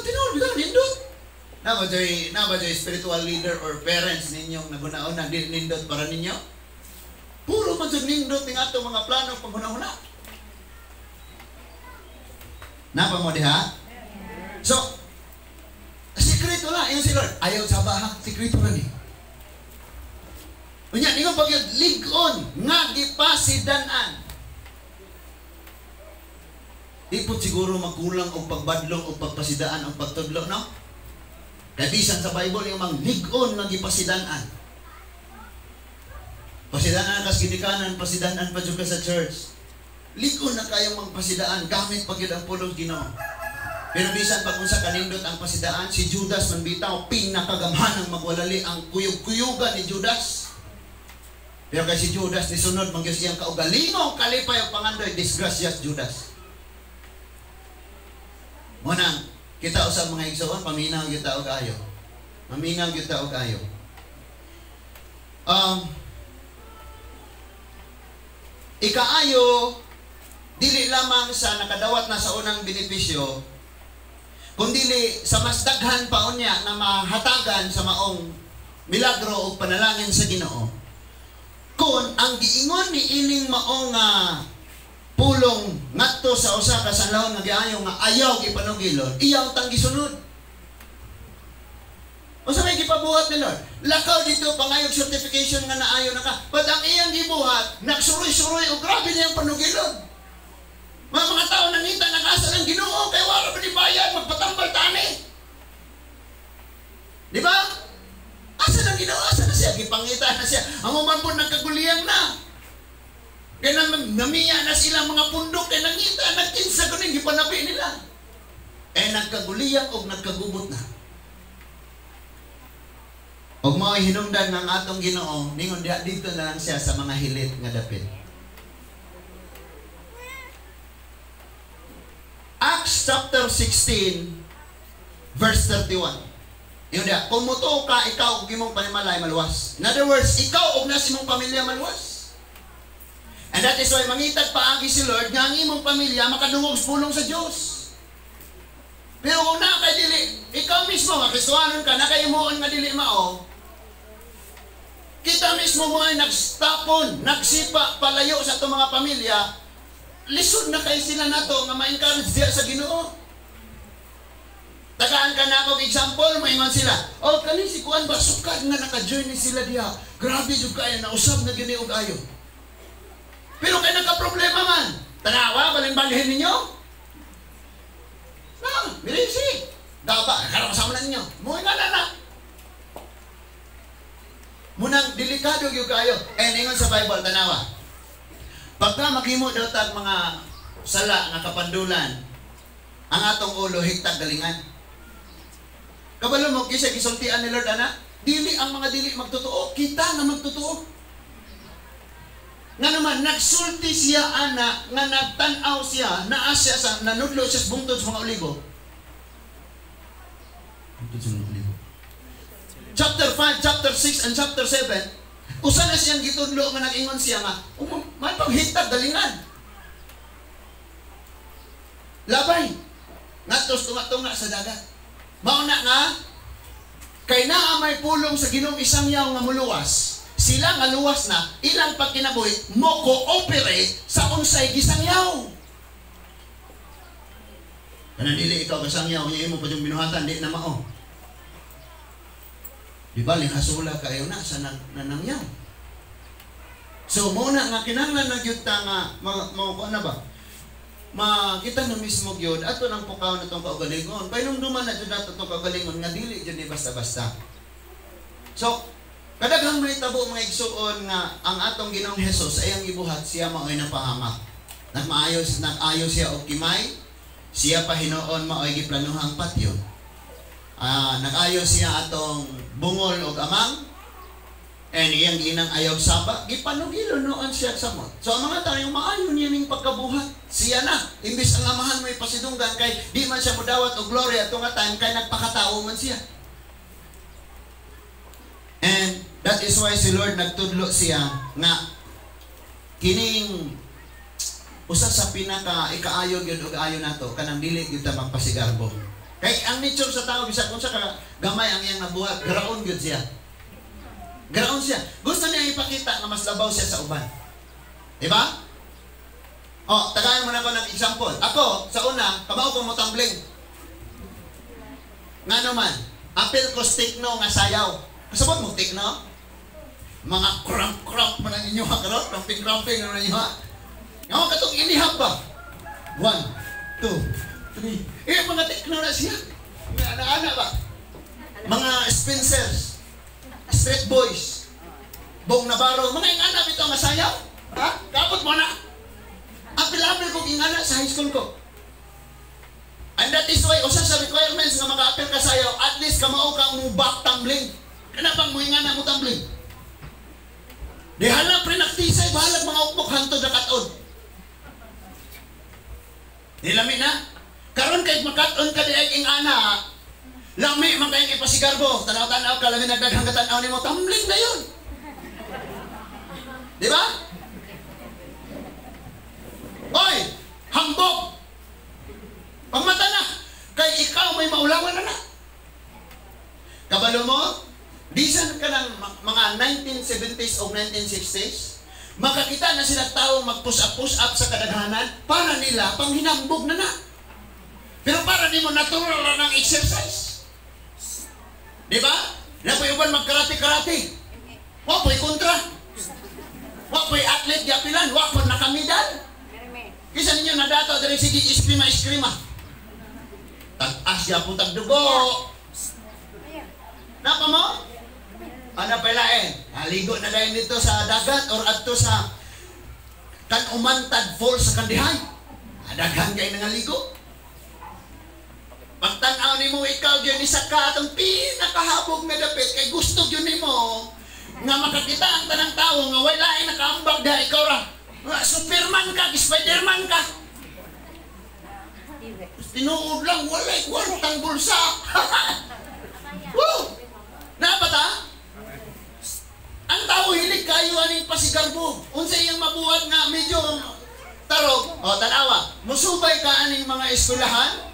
nindut. Na ba joy spiritual leader or parents ninyong nagunaon na nindot para ninyo? Puro man jud nindot ning ato mga plano paghuna-huna. Napa mo diha? So, sikreto lang yung si Lord. Ayaw sa baha, sikreto lang ni. Unya, ningon pag yun, ligon, nga gipasidanan. Di po siguro magkulang o pagbadlong o pagpasidaan o pagtudlo, no? Dabisan sa Bible, yung mga ligon nga gipasidanan. Pasidanan kas ginikanan, pasidanan pa juga sa church. Ligon na kayong magpasidaan, gamit pag yun ang pulong Ginoo. Pero bisan pag unsa kanindot ang pasidaan, si Judas man bitaw pinakagamhanang magwalali ang kuyog-kuyugan ni Judas. Pero kay si Judas ni sunod mangyud siyang kaugalingong kalipay ang pangandoy, disgracious Judas. Muna, kita usab mga igsoon, paminaw gyud ta og ayo. Maminaw gyud ta og ayo. Ikaayo, dili lamang sa nakadawat na sa unang benepisyo, kundili sa mas daghan pa unya na mahatagan sa maong milagro o panalangin sa Ginoo. Kung ang giingon ni ining maong pulong ngadto sa usa ka sanlahon nga giayo nga ayaw gipanugilon, iyaw tang gisunod. O sa may gipabuhat ni Lord, lakaw dito pangayog certification nga naayo na ka. But ang iyang gibuhat, nagsuroy-suroy o grabe niyang panugilon. Mga tao nangita, nag-asa ng Ginoo, kay wala pa ni bayan, magpatambal tani. Di ba? Asa ng Ginoo, asa na siya, gipangita na siya. Ang uman po nagkaguliyang na. Kaya namiya na silang mga pundok, kaya nangita, nagkinsa ko na yung gipanabi nila. Nagkaguliyang o nagkagubot na. Og mao hinungdan ng atong Ginoo, ningon diha dito na lang siya sa mga hilit nga dapit. Acts chapter 16 verse 31. Yun diha, kung mutuo ka, ikaw ug imong panimalay maluwas. In other words, ikaw ug nas imong pamilya maluwas. And that is why mangitag paagi si Lord nga ang imong pamilya makadungog sa pulong sa Dios. Pero kung na kay dili, ikaw mismo nga Kristohanon ka, na kay imuon nga dili mao, kita mismo mo ay nagstapon, nagsipa, palayo sa itong mga pamilya, lisod na kayo sila nato nga ma-encourage diya sa Ginoo. Tagaan ka na akong example, maingon sila, o kani si Kuan ba, sukad nga naka-journey sila diya, grabe yung kayo, nausap na giniog ayo. Pero kayo nagka-problema man, tanawa, balin-balhin ninyo? Na, bilisi, daba, karakasama na ninyo, muwi nga na. Munang delikado yung kayo. Ingon sa Bible, tanawa. Pagka maghimo daw tag mga sala nga kapandulan, ang atong ulo higtag galingan. Kabalo mo, kisa gisultian ni Lord, ana, dili ang mga dili magtotoo, kita na magtotoo. Nga naman, nagsulti siya, ana, nga nagtanaw siya, naasya sa, nanudlo siya sa bungtod sa mga oligo. Bungtod sa mga oligo. Chapter 5, chapter 6, and chapter 7, usa na siyang gitudlo nga nag-ingon siya nga, may paghitag galingan. Labay, ngatos tunga-tunga sa dagat. Mauna nga, kay naa may pulong sa Ginoong isang yaw nga muluwas, sila nga luwas na, ilang pagkinabuhi, mo cooperate sa unsay gisangyaw. Kanang dili ikaw kasangyaw, niya mo pa yung binuhatan, di na mao. Di ba, linghasula kayo na sa nanangyaw. So, muna nga, kinanglan na gyud ta nga, ano ba? Makita na mismo gyud ato nang pukaw na itong kaugalingon. Kaya nung duman na dyan nato itong kaugalingon, nga dili dyan di basta-basta. So, kadaghang may tabo mga igsuon nga, ang atong Ginoong Hesus ay ang ibuhat, siya maoy napahamak. Nag-aayo siya o kimay, siya pa hinoon maoy giplanuhang patyon. Nag-ayo siya atong bungol o amang, and iyang ginang ayaw saba, gipanugilo noon siya sa mo. So ang mga tayong maayo niya ning pagkabuhat, siya na, imbis ang amahan mo ipasidunggan, kay di man siya mudawat o glory at nga time, kay nagpakatao man siya. And that is why si Lord nagtudlo siya nga, kining usa sa pinaka ikaayo gyud og ayo nato, kanang dili gyud ta magpasigarbo. Kay ang nature sa tao, bisag kung sa gamay ang iyang nabuhat, garaon gyud siya. Garaon siya. Gusto niya ipakita na mas labaw siya sa uban. Diba? O, tagayan mo na ako ng example. Ako, sa una, kamao ko mo tumbling. Nga naman, apil ko stick no nga sayaw. Kasabot mo stick no? Mga cramp-cramp mo na ninyo ha, karot? Cramping-cramping mo na ninyo ha? Nga mo katong inihap ba? 1, 2, 3. Mga tekno na siya. Mga anak-anak ba? Mga Spencers, Street Boys, Bong Navarro, mga ingana bito nga sayaw. Ha? Kapot mo na. Apil-apil ko ingana sa high school ko. And that is why, usa sa requirements nga maka-apil ka sayaw, at least kamao kang mo back tumbling. Kanapang mo ingana mo tumbling. Di hala pre-naktisay, bahalag mga ukmok hantod na katod. Nilami na. Karon kay makaton ka di ay ingana, lami man kayong ipasigarbo. Tanaw-tanaw ka, lami nagdaghang katanaw ni mo, tumbling na yun. Di ba? Oy, hambog. Pagmata na, kay ikaw may maulawan na. Kabalo mo, bisan ka ng mga 1970s o 1960s, makakita na sila tao mag-push up sa kadaghanan para nila panghinambog na. Pero para di mo natural na ng exercise. Di ba? Napoy-uban mag-karate-karate. Wapoy kontra. Wapoy athlete di apilan. Wapoy nakamidal. Kisa ninyo nadato dari sige iskrima. Tag-as ya po tagdugo. Napa mo? Ano palain? Aligo na dahil dito sa dagat or adto sa Kanumantad Falls sa Kandihay. Daghan kayo nangaligo. Pagtanaw ni mo ikaw yun isa ka atong pinakahabog na dapit kay gusto yun ni mo nga makakita ang tanang tao nga wala ay nakaambag dahil ikaw ra. Superman ka, Spiderman ka. Tinuod lang, walay kwartang bulsa. Woo! Napata? Ang tao hilig kayo aning pasigarbo. Unsay iyang mabuhat nga medyo tarog. O, tanawa. Musubay ka aning mga eskwelahan.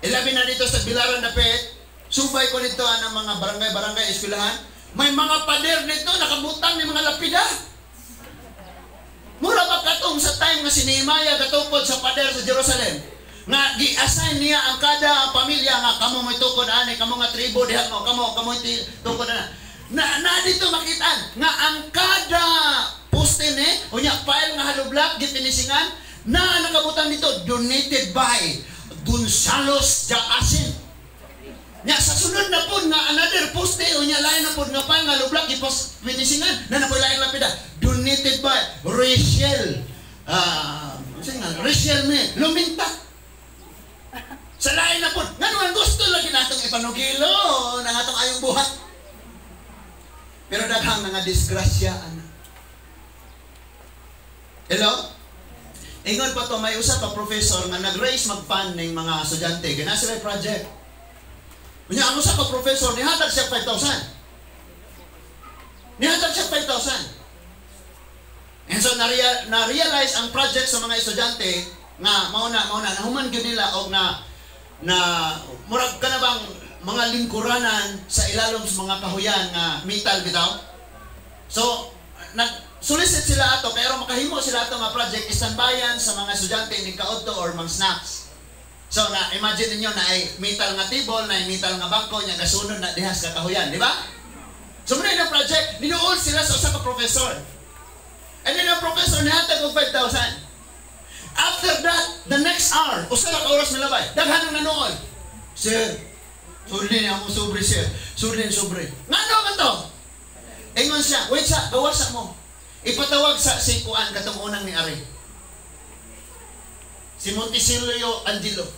Ilabi na dito sa Bilaran Dapit. Subay ko dito ang mga barangay eskwelahan. May mga pader dito, nakabutang ng mga lapida. Mura ba katong sa time nga si Nehemiah katupod sa pader sa Jerusalem? Nga gi-assign niya ang kada pamilya nga kamo may tukod ani, kamo nga tribo diha mo, kamo tukod na dito makitaan nga ang kada poste ni unya file nga haloblak gipinisingan na nakabutang dito donated by Gonzalos Jaasin. Nya sa sunod na pod nga another poste unya lain na pod nga file nga haloblak gipinisingan na napoy lain lapida donated by Rachel Rachel me Luminta. Sa lain na po, nga naman gusto lagi natong ipanugilo ng atong ayong buhat. Pero daghang nga disgrasya. Hello? Ingon pa to, may usa ka professor nga nag-raise mag-fund ng mga estudyante. Gana sila project. Kunya, ang usa ka professor, nihatag siya 5,000. Nihatag siya 5,000. And so, na-realize ang project sa mga estudyante nga, mauna, nahuman yun nila o na murag ka na bang mga lingkuranan sa ilalom sa mga kahuyan nga metal bitaw. So, nag-solicit sila ato, pero makahimo sila ato nga project istanbayan sa mga estudyante ni kaodto or mga snacks. So, imagine niyo na ay metal nga table, na ay metal nga bangko, nya gasunod na dihas ka kahuyan, di ba? So, muna yung project, ninuol sila sa usa ka professor. And then ang professor nihatag og 5,000. After that, the next hour, usa ka oras milabay, daghan ang nanood. Sir, sudlin ako sobre, sir. Sudlin sobre. Ngano man to? Ingon siya, wait sa, gawasan mo. Ipatawag sa sikuan katong unang ni Ari. Si Monticelio Angelo.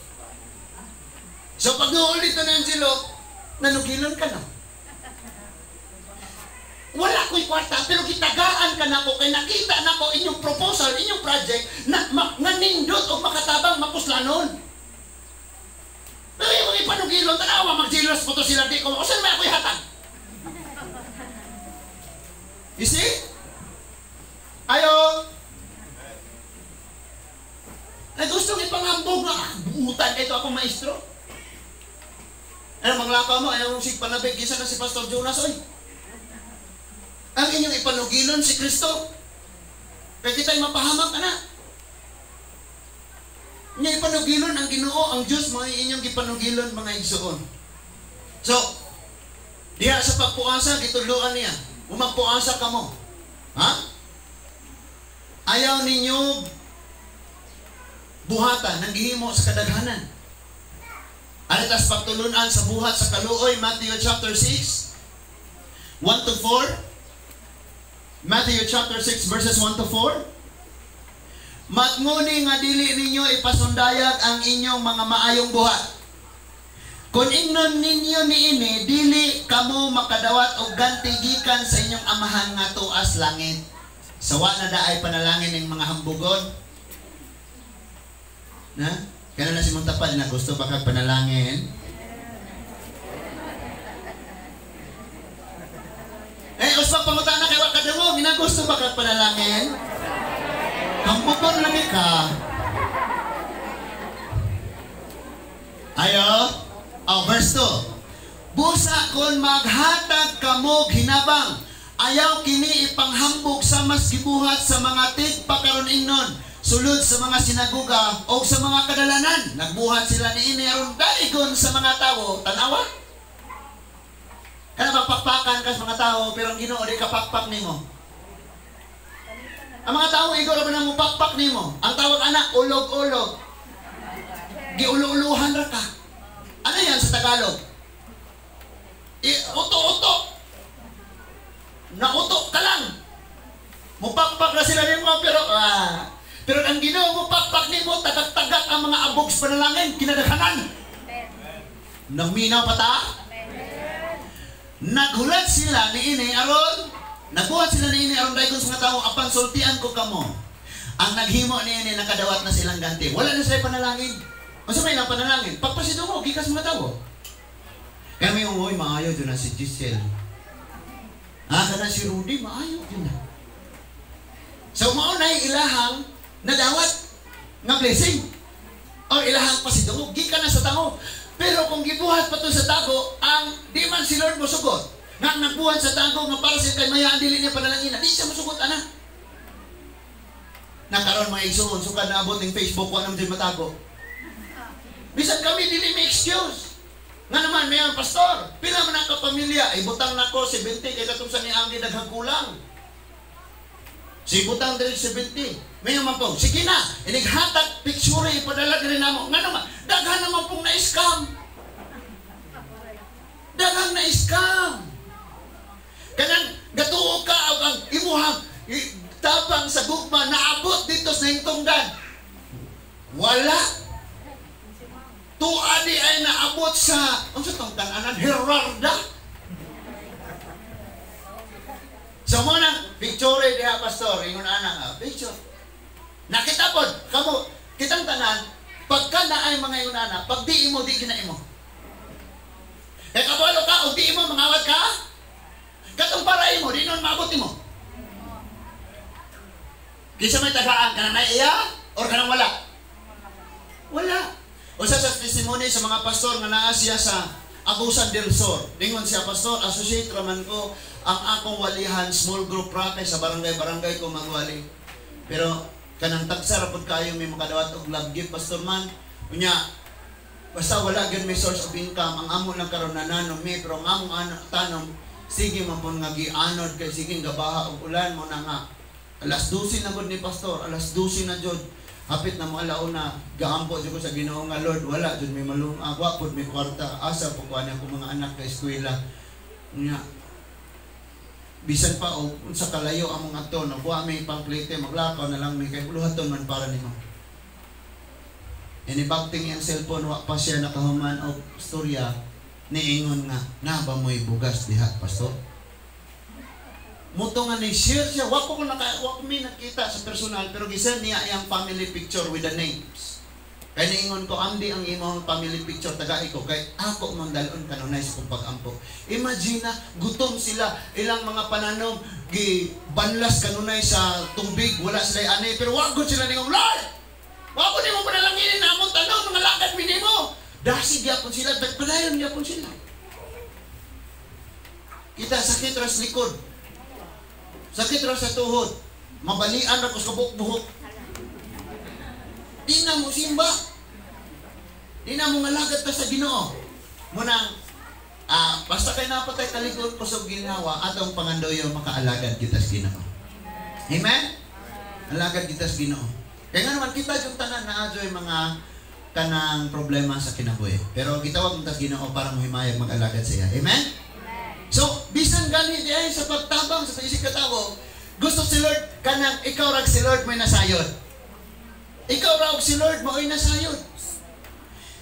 So pag nuol dito na Angelo, nanugilon ka na. Wala ko'y kwarta, pero kitagaan ka na ko, kay nakita na ko inyong proposal, inyong project, na nindot o makatabang mapuslanon. Pero yung mga ipanugilon, tanawa, magjilos po to sila, di ko, o saan may ako'y hatag? You see? Ayo! Ay gustong ipangambog nga, buutan ito akong maestro. Ano, manglakaw mo, ayaw mong sigpanabig, kisa na si Pastor Jonas, oy. ang inyong ipanugilon si Kristo. Kaya kita'y mapahamak na. Inyong ipanugilon ang Ginoo, ang Diyos, mga inyong ipanugilon, mga igsoon. So, diha sa pagpuasa, gituluan niya. Umagpuasa ka mo. Ha? Ayaw ninyo buhatan, nang gihimo sa kadaghanan. Alitas pagtulunan sa buhat sa kaluoy, Matthew chapter 6, 1 to 4. Matthew chapter 6 verses 1 to 4. Matnguni nga dili ninyo ipasundayag ang inyong mga maayong buhat. Kung ingnon ninyo niini, dili kamo makadawat og ganti gikan sa inyong amahan nga tuas langit. Sawa na daay panalangin ng mga hambugon. Na? Kaya na si Montapad na gusto ba kag panalangin? Usbang pangutan na kay wakadamo, ginagusto ba kag panalangin? Hambugon lagi ka. Ayo. Verse 2. Busa kon maghatag kamo hinabang, ayaw kini ipanghambog sa mas gibuhat sa mga tigpakaron ingnon, sulod sa mga sinaguga o sa mga kadalanan. Nagbuhat sila niini aron daigon sa mga tawo. Tanawa? Kaya magpakpakan ka sa mga tao, pero ang Ginoo di kapakpak nimo. Ang mga tao igor ba nang mupakpak nimo? Ang tawag anak ulog-ulog. Giulo-uluhan ra ka. Ano yan sa Tagalog? Uto-uto. Nauto ka lang. Mupakpak na sila nimo, pero ang Ginoo mupakpak nimo, tagak-tagak ang mga abogs panalangin, kinadaghanan. Naminaw pa ta? Naghulat sila niini aron, nagbuhat sila niini aron dayon sa mga tao, apan sultian ko kamo. Ang naghimo niini nakadawat na silang ganti. Wala na sila panalangin. Masa may lang panalangin? Pagpasidungo, gikas mga tao. Kaya may umuwi, maayaw dyan na si Giselle. Kana si Rudy, maayaw dyan na. So, maunay ilahang nadawat nga blessing. O ilahang pasidungo, gikan na sa tao. Pero kung gibuhat pa to sa tago, ang di man si Lord mosugot. Nga nagbuhat sa tago, nga para sa kay mayaan dili niya panalangin na, di siya mosugot, ana. Nakaroon mga igsoon, sukad na abot ng Facebook, wala naman din matago. Bisan kami, dili may excuse. Nga naman, may pastor, pila man ang kapamilya, ay butang na ko, 70, kaya katong sa ni Anggi daghang kulang. Si butang dili 70. May naman po, sige na, inighatag, picture, ipadala rin namo. Nga naman, daghan naman pong na-scam. Daghang na-scam. Kanang, gatuo ka, ang imuhang, tabang sa gugma, naabot dito sa hintungdan. Wala. Tuadi ay naabot sa, ang sa itong tananan, Herarda. So muna, picture diha pastor, ingon anak, picture. Nakita po, kamo, kitang tanan, pagka na ay mga ingon anak, pag di imo, di kinaimo. Kabalo ka, o di imo, mangawat ka, katong para imo, di nun maabot imo. Kisa may tagaan, ka na iya, or ka nang wala? Wala. O sa testimony sa mga pastor nga naa siya sa Agusan del Sur. Lingon siya, pastor, associate raman ko ang akong walihan, small group practice sa barangay ko magwali. Pero kanang tagsara pod kayo may makadawat og love gift, pastor man. Unya, basta wala gyud may source of income, ang amo lang karon nanom mi, pero ang among anak tanom, sige man pud nga gianod kay sige gabaha og ulan mo na nga. Alas 12 na gud ni pastor, alas 12 na jud. Hapit na mo alauna, gaampo dyan ko sa Ginoo nga Lord, wala dyan may agwa po, may kwarta, asa po ko ako mga anak ka eskwela. Nga, bisan pa o, sa kalayo ang mga to, nakuha may pangplete, maglakaw na lang may kay luhaton man para ni mo. Inibakting yung cellphone, wak pa siya nakahuman o storya, niingon nga, naba mo'y bugas diha, pastor. Muto nga ni-share siya. Wag ko may nakita sa personal, pero gisa niya yung family picture with the names. Kaya niingon ko, amdi ang imong family picture, tagai ko, kay ako mang dalon kanunay sa kong pag-ampo. Imagine na, gutom sila, ilang mga pananom, gibanlas kanunay sa tubig, wala sila ani, pero wag ko sila ningong, Lord! Wag ko ni mo panalanginin na among tanong, mga lakad minimo. Dasig yapon sila, pagpalayon yapon sila. Kita sakit ras likod. Sakit ra sa tuhod. Mabalian ra ko sa buhok-buhok. Di na mo simba. Di na mo ngalagad ta sa Ginoo. Munang, basta kay napatay kalikod ko sa ginawa, atong pangandoyo makaalagad kita sa Ginoo. Amen? Alagad kita sa Ginoo. Kaya nga naman kita yung tanan na adyo'y mga kanang problema sa kinabuhi. Pero gitawag mo tas Ginoo para mahimayag mag-alagad sa iya. Amen? So, bisan gani diay sa pagtabang sa isig katawo, gusto si Lord kanang ikaw rag si Lord may nasayod. Ikaw rag si Lord mo ay nasayod.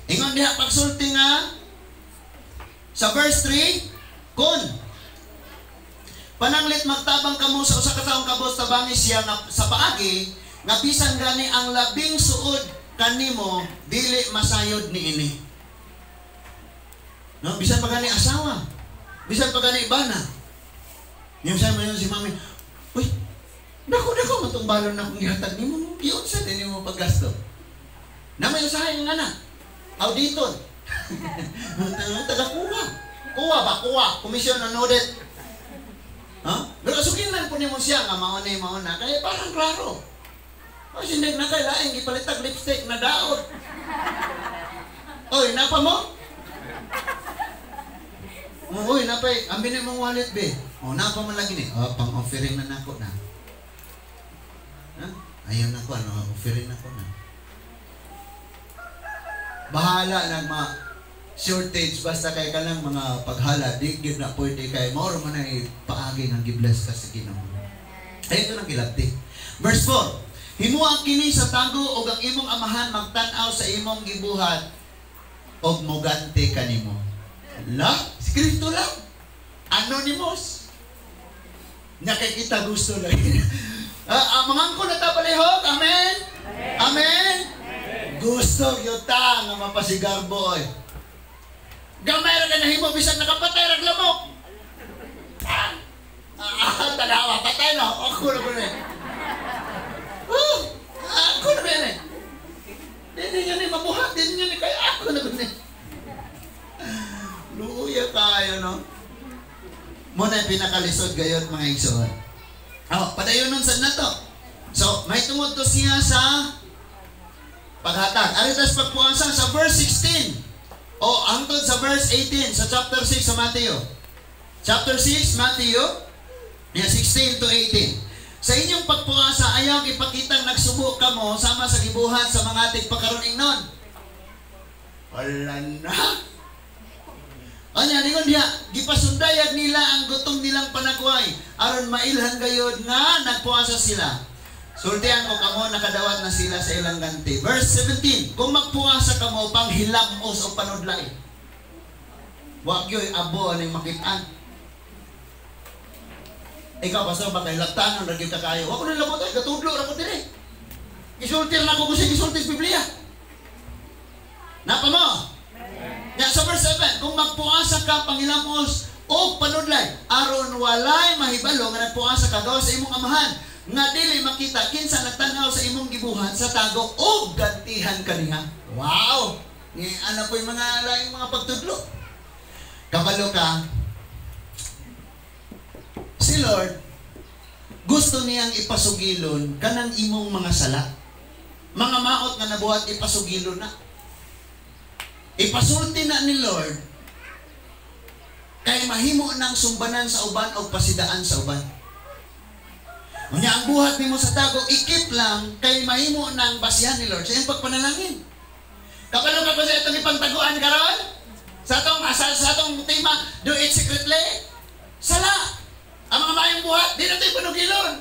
Ingon diha pagsulti nga sa verse 3, kun pananglit magtabang kamo sa usa ka taong kabos tabangi siya nga sa paagi nga bisan gani ang labing suod kanimo dili masayod niini. No, bisan pa gani asawa, bisan pa gani bana. Yung sa mo si mami, uy, dako man tong balon na kung gihatag nimo, giyon sa din mo paggasto. Na may usahay nga na. Auditor. Taga-kuha. Kuha. Komisyon na nodet. Pero suginan po niyo siya nga mauna. Kaya parang klaro. Hindi na kailaing ipalitag lipstick na daot. Oy, napa mo? Oy, napay. Ambin mong wallet, be. Napa man lagi ni. Pang-offering na nako na. Ayaw na ko. Offering na ko na. Bahala ng mga shortage basta kay kanang mga paghala di gyud na pwede kay more man ay paagi nga gibless ka sa Ginoo. Ay ito nang gilabti. Verse 4. Himuang kini sa tago ug ang imong amahan magtan-aw sa imong gibuhat ug mogante kanimo. La, skripto lang. Anonymous. Nya kay kita gusto lang. Amangko na ta palihog. Amen. Amen. Gusto yuta nga mapasigar boy. Gamay ra ka na himo bisag nakapatay ra lamok. Tanawa patay na. Ako na guni. Ako na guni. Dili niya ni mabuhat, dili niya ni kay ako na guni. Luya kayo no. Muna pinakalisod gayud mga igsoon. Padayon nun sad nato. So, may tungod to siya sa paghatag. Aritas pagpuansan sa verse 16. Hangtod sa verse 18 sa chapter 6 sa Mateo. Chapter 6, Matthew, 16 to 18. Sa inyong pagpuasa, ayaw ipakitang nagsubo ka mo sama sa gibuhat sa mga ating pagkaroning nun. Wala na. Anya, ningon diya, gipasundayag nila ang gutom nilang panagway aron mailhan gayod nga nagpuasa sila. Sultihan ko kamo, nakadawat na sila sa ilang ganti. Verse 17, kung magpuasa kamo, panghilamos o panudlay. Wag yo'y abo aning makitaan. Ikaw, pastor, bakay lagtanan, ragil ka kayo. Wag ko nang lamot, katudlo, rakot dire. Isultir na ko kasi isultir Biblia. Napa mo? Nga sa verse 7, kung magpuasa ka, panghilamos o panudlay, aron walay mahibalo nga nagpuasa ka gawa sa imong amahan, nga dili makita kinsa nagtanaw sa imong gibuhat sa tago o gantihan kaniha. Wow! Ano po yung mga laing mga pagtudlo? Kabalo ka, si Lord, gusto niyang ipasugilon kanang imong mga sala. Mga maot nga nabuhat ipasugilon na. Ipasulti na ni Lord kay mahimo ng sumbanan sa uban o pasidaan sa uban. Kanya ang buhat nimo sa tago, ikip lang kay mahimo ng basihan ni Lord sa iyang pagpanalangin. Kapalo ka ba sa itong ipangtaguan karon? Sa atong tema, do it secretly? Sala! Ang mga mayong buhat, di na ito'y panugilon.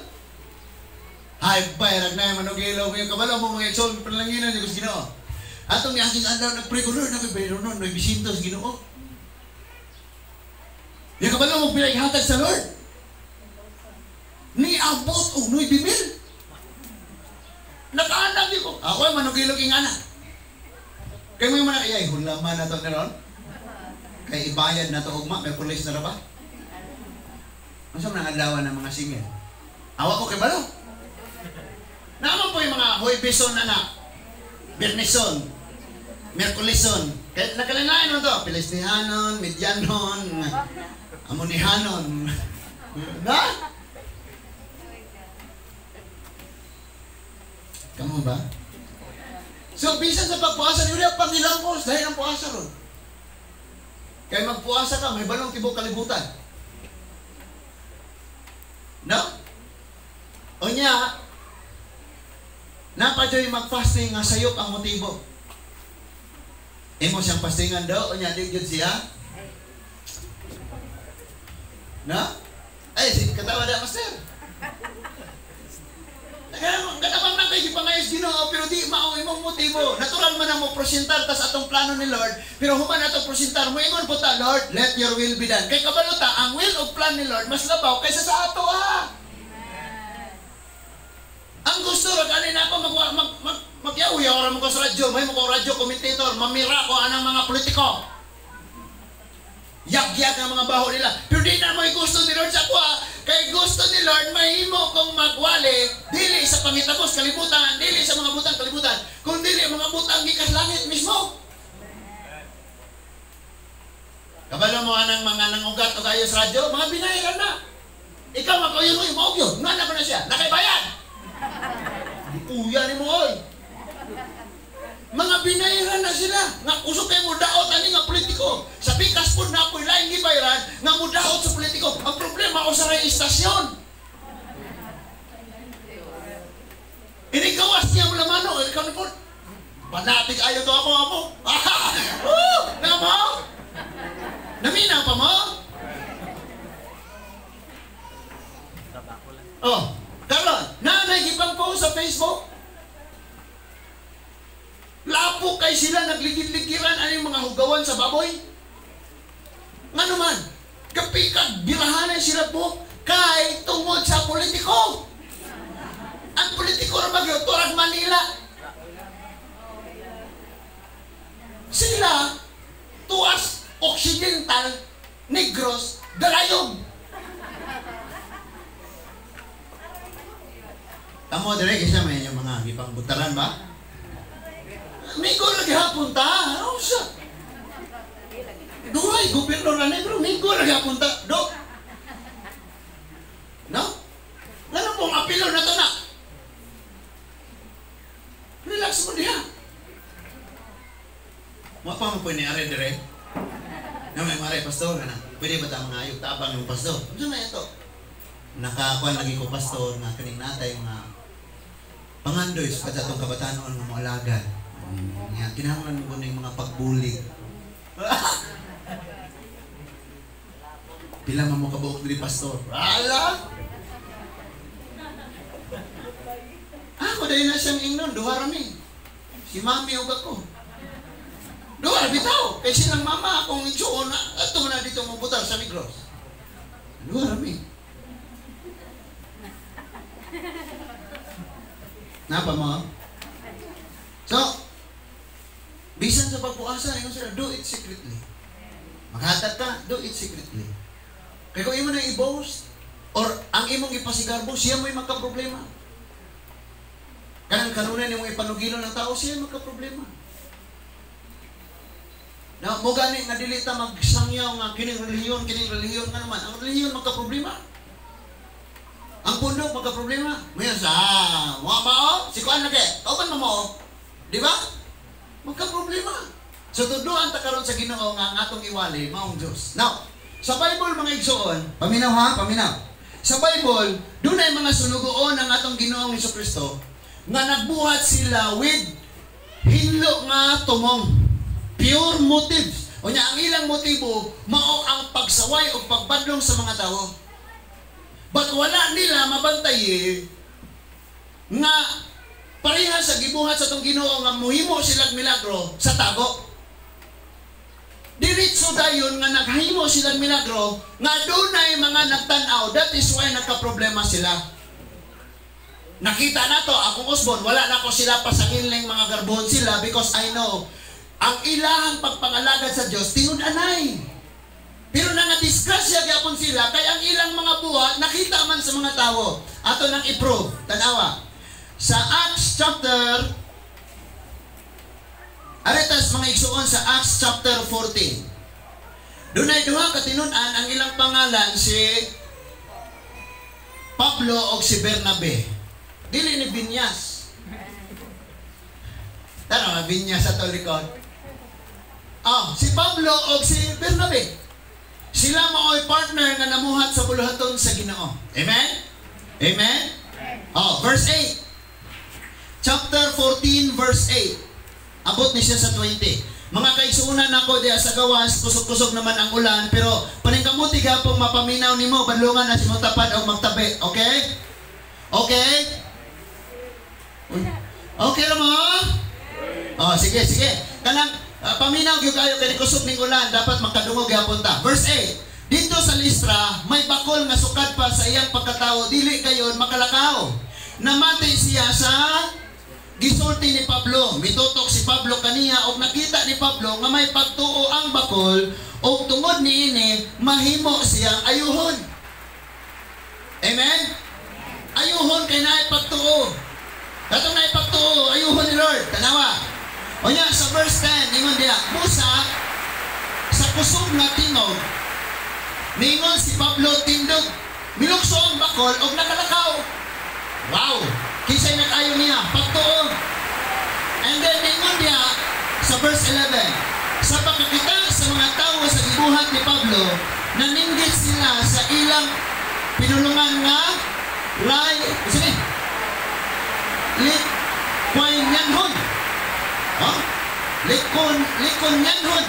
Ay, bayrag na yung manugilon. Yung kabalo mo mga eksol, panalanginan niyo sa Ginoo. Atong yaking andaw, nag-pray ko, Lord, nag-bayro nun, nag-bisinto sa Ginoo. Yung kabalo mo pinaghatag sa Lord. Ni abot o nu'y bibil. Nakaanag di ko. Ako ay manugilog yung anak. Kaya mo yung mga, ay, hulaman na ito ni Ron. Kaya ibayad na ito ugma, may pulis na raba. Ano sa mga adawan ng mga singil? Awa ko kay balo. Naman po yung mga Huwebison na Birnison, Merkulison. Kaya nakalinain mo ito. Pilistihanon, Midyanon, Amunihanon. Na? Kamu ba? So, bisan sa pagpuasa, yun yung pangilangkos dahil ang puasa ron. Kaya magpuasa ka, may balong tibok kalibutan. No? O niya, napadyo'y mag-fasting nga sayop ang motibo. Imo siyang fastingan daw, o niya, di yun siya? No? Ay, katawa na, Master. Ganapang na kayo pangayos Ginoo, pero di mao imong motibo. Natural man ang mo prosentar tas atong plano ni Lord, pero human atong prosentar mo ingon po ta, Lord, let your will be done. Kay kabalo ta, ang will of plan ni Lord mas labaw kaysa sa ato Ang gusto ra ganin ako magyaw-yaw ra mo ko sa radyo, may mo ko radyo commentator, mamira ko anang mga politiko. Yag-yag ang mga baho nila. Pero di na may gusto ni Lord sa kuha. Kay gusto ni Lord, mahimo kong magwali, dili sa pangitapos kalibutan, dili sa mga butang kalibutan, kung dili mga butang gikas langit mismo. Kabalo mo anang mga nangugat o kayo sa radyo, mga binayaran na. Ikaw makayo mo yun, nga na ba na siya? Nakaibayan! Uya ni mo, oy! Mga binayaran na sila. Nga usok kayo mo daot ani nga politiko. Sa pikas po na ako'y laing gibayaran nga mo daot sa politiko. Ang problema o sa istasyon. Inigawas niya mo lamano. Ikaw na po. Panatig ayaw to ako. Na mo? Naminaw pa mo? Oh, karon, nanay gipang post sa Facebook. Lapo kay sila nagligid-ligiran ano yung mga hugawan sa baboy. Nga naman, kapikag birahanan sila po kay tungod sa politiko. Ang politiko na mag-turag Manila. Sila, tuas Occidental, Negros, Galayog. Tamo dire isa may yung mga gipang butaran ba? Minggo lagi hapon ta. Ano siya? Duhay, gobyerno na negro. Minggo lagi hapon ta. Do? No? Ano pong apilo na to na? Relax mo diha. Mapa mo po ni-are dire? Na may maray, pastor ka na. Pwede ba ta mga ayok tabang yung pastor? Ano na ito? Nakakuan lagi ko pastor na kaning natay mga pangandoy sa katong kabatanon ng mga alagad. Kinahanglan mo ng mga pagbulig. Pila mo kabuok diri pastor. Ala! Ako dahil na siyang ingnon, duha rami. Si mami ug ako. Duha bitaw. Kay silang mama akong igsuon na ato na dito mo butar sa Negros. Duha rami. Napa mo? So, bisan sa pagpuasa, yung sila, do it secretly. Maghatag ka, do it secretly. Kaya kung imo na i-boast, or ang imong ipasigarbo, siya mo'y magka-problema. Kanang kanunan imong ipanugilo ng tao, siya magka-problema. Na, mo gani nga dilita magsangyaw nga kining relihiyon nga naman. Ang relihiyon magka-problema. Ang pundok magka-problema. Ngayon sa, mga mao, si Kuan na kaya, kauban mo, di ba? Magka-problema. So, tuduan ta karon sa Ginoo nga ang atong iwali, maong Diyos. Now, sa Bible mga igsoon, paminaw ha, paminaw. Sa Bible, doon ay mga sunugoon ang atong Ginoong Jesucristo nga nagbuhat sila with hinlo nga tumong. Pure motives. O niya, ang ilang motibo, mao ang pagsaway o pagbadlong sa mga tao. But wala nila mabantay nga pareha sa gibuhat sa itong Ginoo nga muhimo silang milagro sa tago. Diritso dayon nga naghimo silang milagro nga dunay mga nagtan-aw. That is why nagka-problema sila. Nakita na to, akong usbon, wala na ko sila pasanginling mga garbon sila because I know ang ilahang pagpangalagad sa Diyos tinud-anay. Pero nangadisgrasya gyapon sila kay ang ilang mga buhat nakita man sa mga tao. Ato nang i-prove. Tanawa. Sa Acts chapter Aretas mga igsuon sa Acts chapter 14. Doon ay duha katinud-an ang ilang pangalan si Pablo o si Bernabe. Dili ni Binyas. para binya sa tolikod. Si Pablo o si Bernabe. Sila mao'y partner nga namuhat sa buluhaton sa Ginoo. Amen? Amen? Verse 8. Chapter 14, verse 8. Abot ni siya sa 20. Mga kaigsuunan nako diya sa gawas, kusog-kusog naman ang ulan, pero paningkamuti gapong mapaminaw nimo, badlungan na simong tapad o magtabi. Okay? Okay? Okay ra mo? Sige. Kanang paminaw gyud kayo kay kusog ning ulan, dapat makadungog gyapon ta. Verse 8. Dito sa Listra, may bakol nga sukad pa sa iyang pagkatao, dili kayon makalakaw. Namatay siya sa gisulti ni Pablo. Mitutok si Pablo kaniya og nakita ni Pablo nga may pagtuo ang bakol og tungod niini mahimo siyang ayuhon. Amen? Ayuhon kay naay pagtuo. Katong naay pagtuo, ayuhon ni Lord. Tanawa. Unya sa verse 10 ingon diha, Musa sa kusog nga tingog ningon si Pablo tindog, milukso ang bakol og nakalakaw. Wow! Kisay nag-ayo niya, pagtuon. And then, ningon niya sa verse 11, sa pagkakita sa mga tao sa gibuhat ni Pablo, naninggit sila sa ilang pinulungan nga likwanyanhon. Likwanyanhon.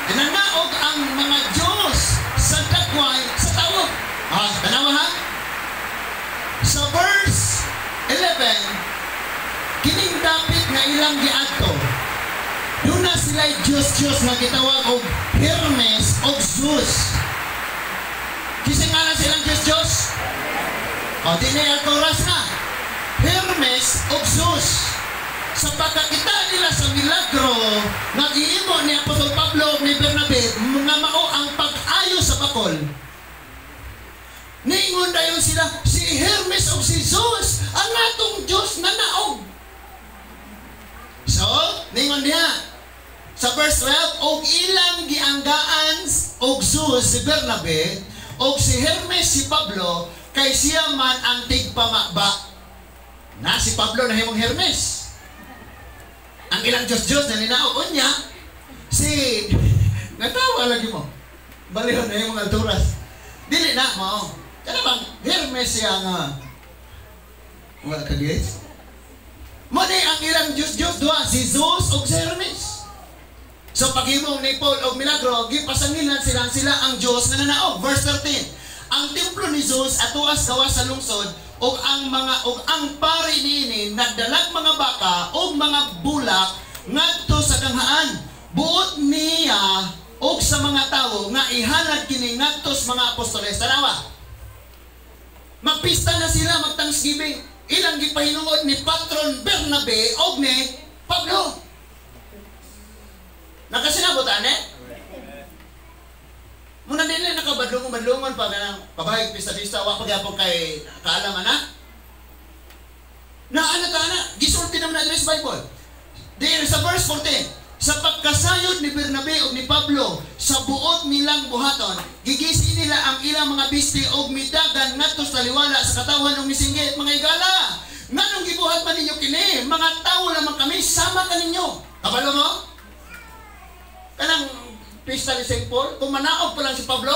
Nananaog ang mga Diyos sa dakway sa tao. Tanawa ha? Sa verse 11, kining dapit nga ilang giadto. Doon na sila'y Diyos nga gitawag og Hermes og Zeus. Kising nga na silang Diyos? Di na oras na. Hermes og Zeus. Sa pagkakita nila sa milagro, nag-iimo ni Apostol Pablo ni Bernabe nga mao ang pag-ayo sa bakol. Ningon dayon sila, si Hermes o si Zeus, ang natong Diyos na naog. So, ningon niya, sa verse 12, og ilang gianggaan og Zeus si Bernabe, og si Hermes si Pablo, kay siya man ang tigpamakba. Na si Pablo na himong Hermes. Ang ilang Diyos na ninaog. Unya, si, natawa lagi mo, balihon na yung mga alturas. Dili na mo. Kaya bang Hermes siya nga wala ka guys? Muna ang ilang Diyos doa, si Zeus o si Hermes. So paghimong ni Paul o milagro, gipasangilan sila ang Diyos na nanaog. Verse 13. Ang templo ni Zeus atuas gawa sa lungsod og ang pari niini nagdalag mga baka o mga bulak ngadto sa kanghaan. Buot niya og sa mga tao nga ihanag kini ngadto sa mga apostoles. Tanawa. Magpista na sila, mag-Thanksgiving. Ilang gipahinungod ni Patron Bernabe o ni Pablo. Nakasinabutan Muna nila nakabadlungon pag pabahig pista-pista, wapag yapong kay kaalaman na. Gisulti naman na sa Bible. Then sa verse 14, sa pagkasayod ni Bernabe o ni Pablo sa buot nilang buhaton, gigisi nila ang ilang mga bisti o midagan ngadto sa liwala sa katawan ng misinggit. Mga igala, nganong gibuhat man ninyo kini? Mga tao lamang kami, sama ka ninyo. Kabalo mo? Kanang pista ni St. Paul, kung manaog pa lang si Pablo,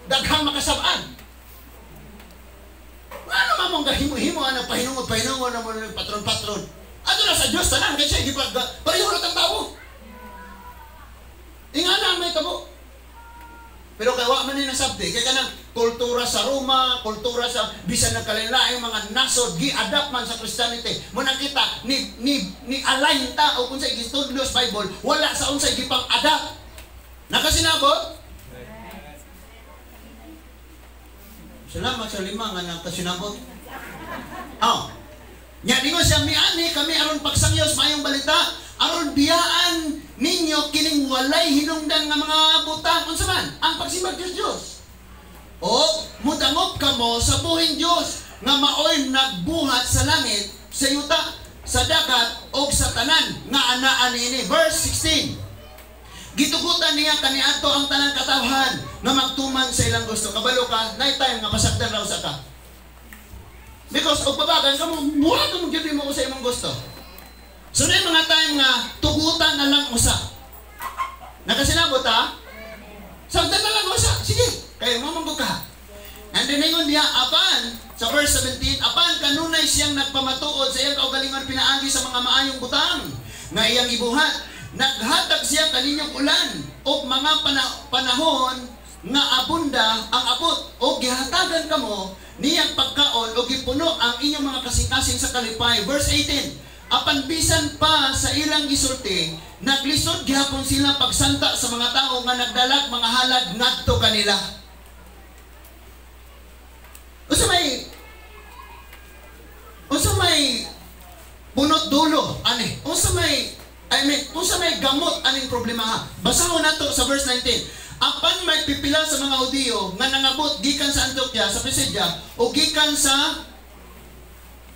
daghang makasabaan. Ano mamong gahimo-himo, pahinungod na mo ng patron-patron. Ato na sa Diyos, tanang, kasi parihulot ang tao. Ingana may tabo. Pero kaya wa man ni nasabdi, kaya kanang kultura sa Roma, kultura sa bisan ng kalilaing mga nasod, gi-adapt man sa Christianity. Muna kita, ni align ta, o kung sa igistudlo sa Bible, wala sa unsay gipang-adapt. Nakasinabot? Salamat sa lima nga nakasinabot. Nya dingo siya miani kami aron pagsangyos mayong balita, aron biyaan ninyo kining walay hinungdan nga mga butang unsa man ang pagsimbag Dios. O mudangop kamo sa buhing Dios nga maoy nagbuhat sa langit, sa yuta, sa dagat og sa tanan nga anaa niini. Verse 16. Gitugutan niya kaniadto ang tanang katawhan nga magtuman sa ilang gusto. Kabalo ka, night time nga pasagdan raw sa ka. Because og babagan kamo, buhat mo gyud mo sa imong gusto. So na mga time nga tugutan na lang usa. Nakasilabot ha? Sagdan na lang usa. Sige, kayo mamanggo ka. And then ngayon diya, apan, sa verse 17, apan kanunay siyang nagpamatuod sa iyang kaugalingon pinaagi sa mga maayong butang nga iyang ibuhat. Naghatag siya kaninyong ulan o mga panahon nga abunda ang abot o gihatagan kamo niyang pagkaon o gipuno ang inyong mga kasing-kasing sa kalipay. Verse 18, apan bisan pa sa ilang gisulti, naglisod gihapon sila pagsanta sa mga tao nga nagdalag mga halad ngadto kanila. Unsa may punot dulo ani? Unsa may gamot aning problema ha? Basahon nato sa verse 19. Apan may pipila sa mga Hudiyo nga nangabot gikan sa Antioquia, sa Pisidia o gikan sa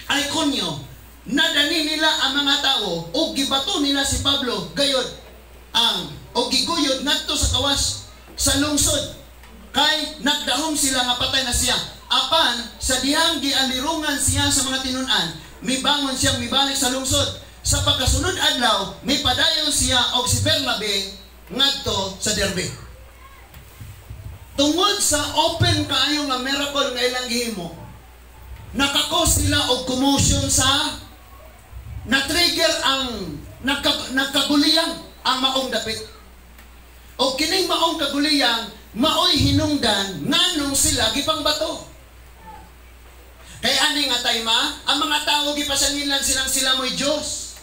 Iconio, nadani nila ang mga tao o gibato nila si Pablo gayod o giguyod ngadto sa kawas sa lungsod kay nagdahom sila nga patay na siya. Apan sa dihang gialirungan siya sa mga tinunan, mibangon siyang mibalik sa lungsod. Sa pagkasunod adlaw, may padayon siya og si Bernabe ngadto sa Derbe. Tungod sa open kaayo nga miracle nga ilang gihimo, nakakos nila og commotion sa na-trigger ang nagkaguliyang ang maong dapit. O kining maong kaguliyang maoy hinungdan nganong sila gipangbato. Kay ani nga tayma, ang mga tao gipasangilan sila mo'y Dios.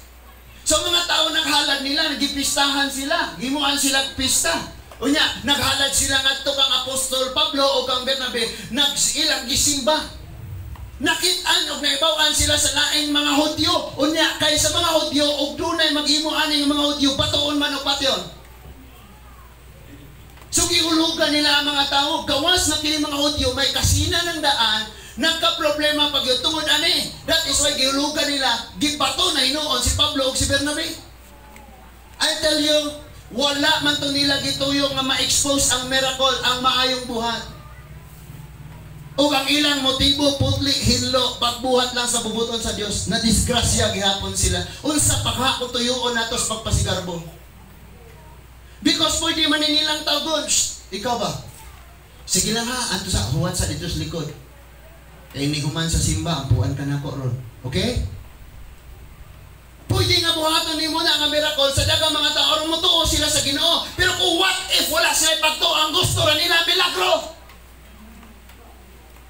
So mga tao naghalad nila, nagipistahan sila, himuan sila pista. Unya, naghalad sila ngadto kang Apostol Pablo o kang Bernabe, nag-ilang gisimba. Nakit-an og naibawan sila sa laing mga Hudyo. Unya, kay sa mga Hudyo og dunay maghimo ani nga mga Hudyo batoon man o patyon. So gihulugan nila ang mga tao, gawas na kini mga Hudyo may kasina ng daan, nagka-problema pag yung tungod ani. That is why gihulugan nila, gibato na hinuon si Pablo o si Bernabe. I tell you, wala man to nila gituyo nga ma-expose ang miracle, ang maayong buhat. O ang ilang motibo, putli, hinlo, pagbuhat lang sa bubuton sa Dios, na disgrasya gihapon sila. Unsa pagha ko tuyoon nato sa pagpasigarbo. Because pwede man nilang tawgon, ikaw ba? Sige lang ha, anto sa huwat sa dito sa likod. Kaya hindi human sa simba, ampuan ka na ko ron. Okay? Pwede nga buhaton ni mo na ang miracle sa dagang mga tao, aron mutuo sila sa Ginoo. Pero kung what if wala sila pagtuo, ang gusto ra nila milagro.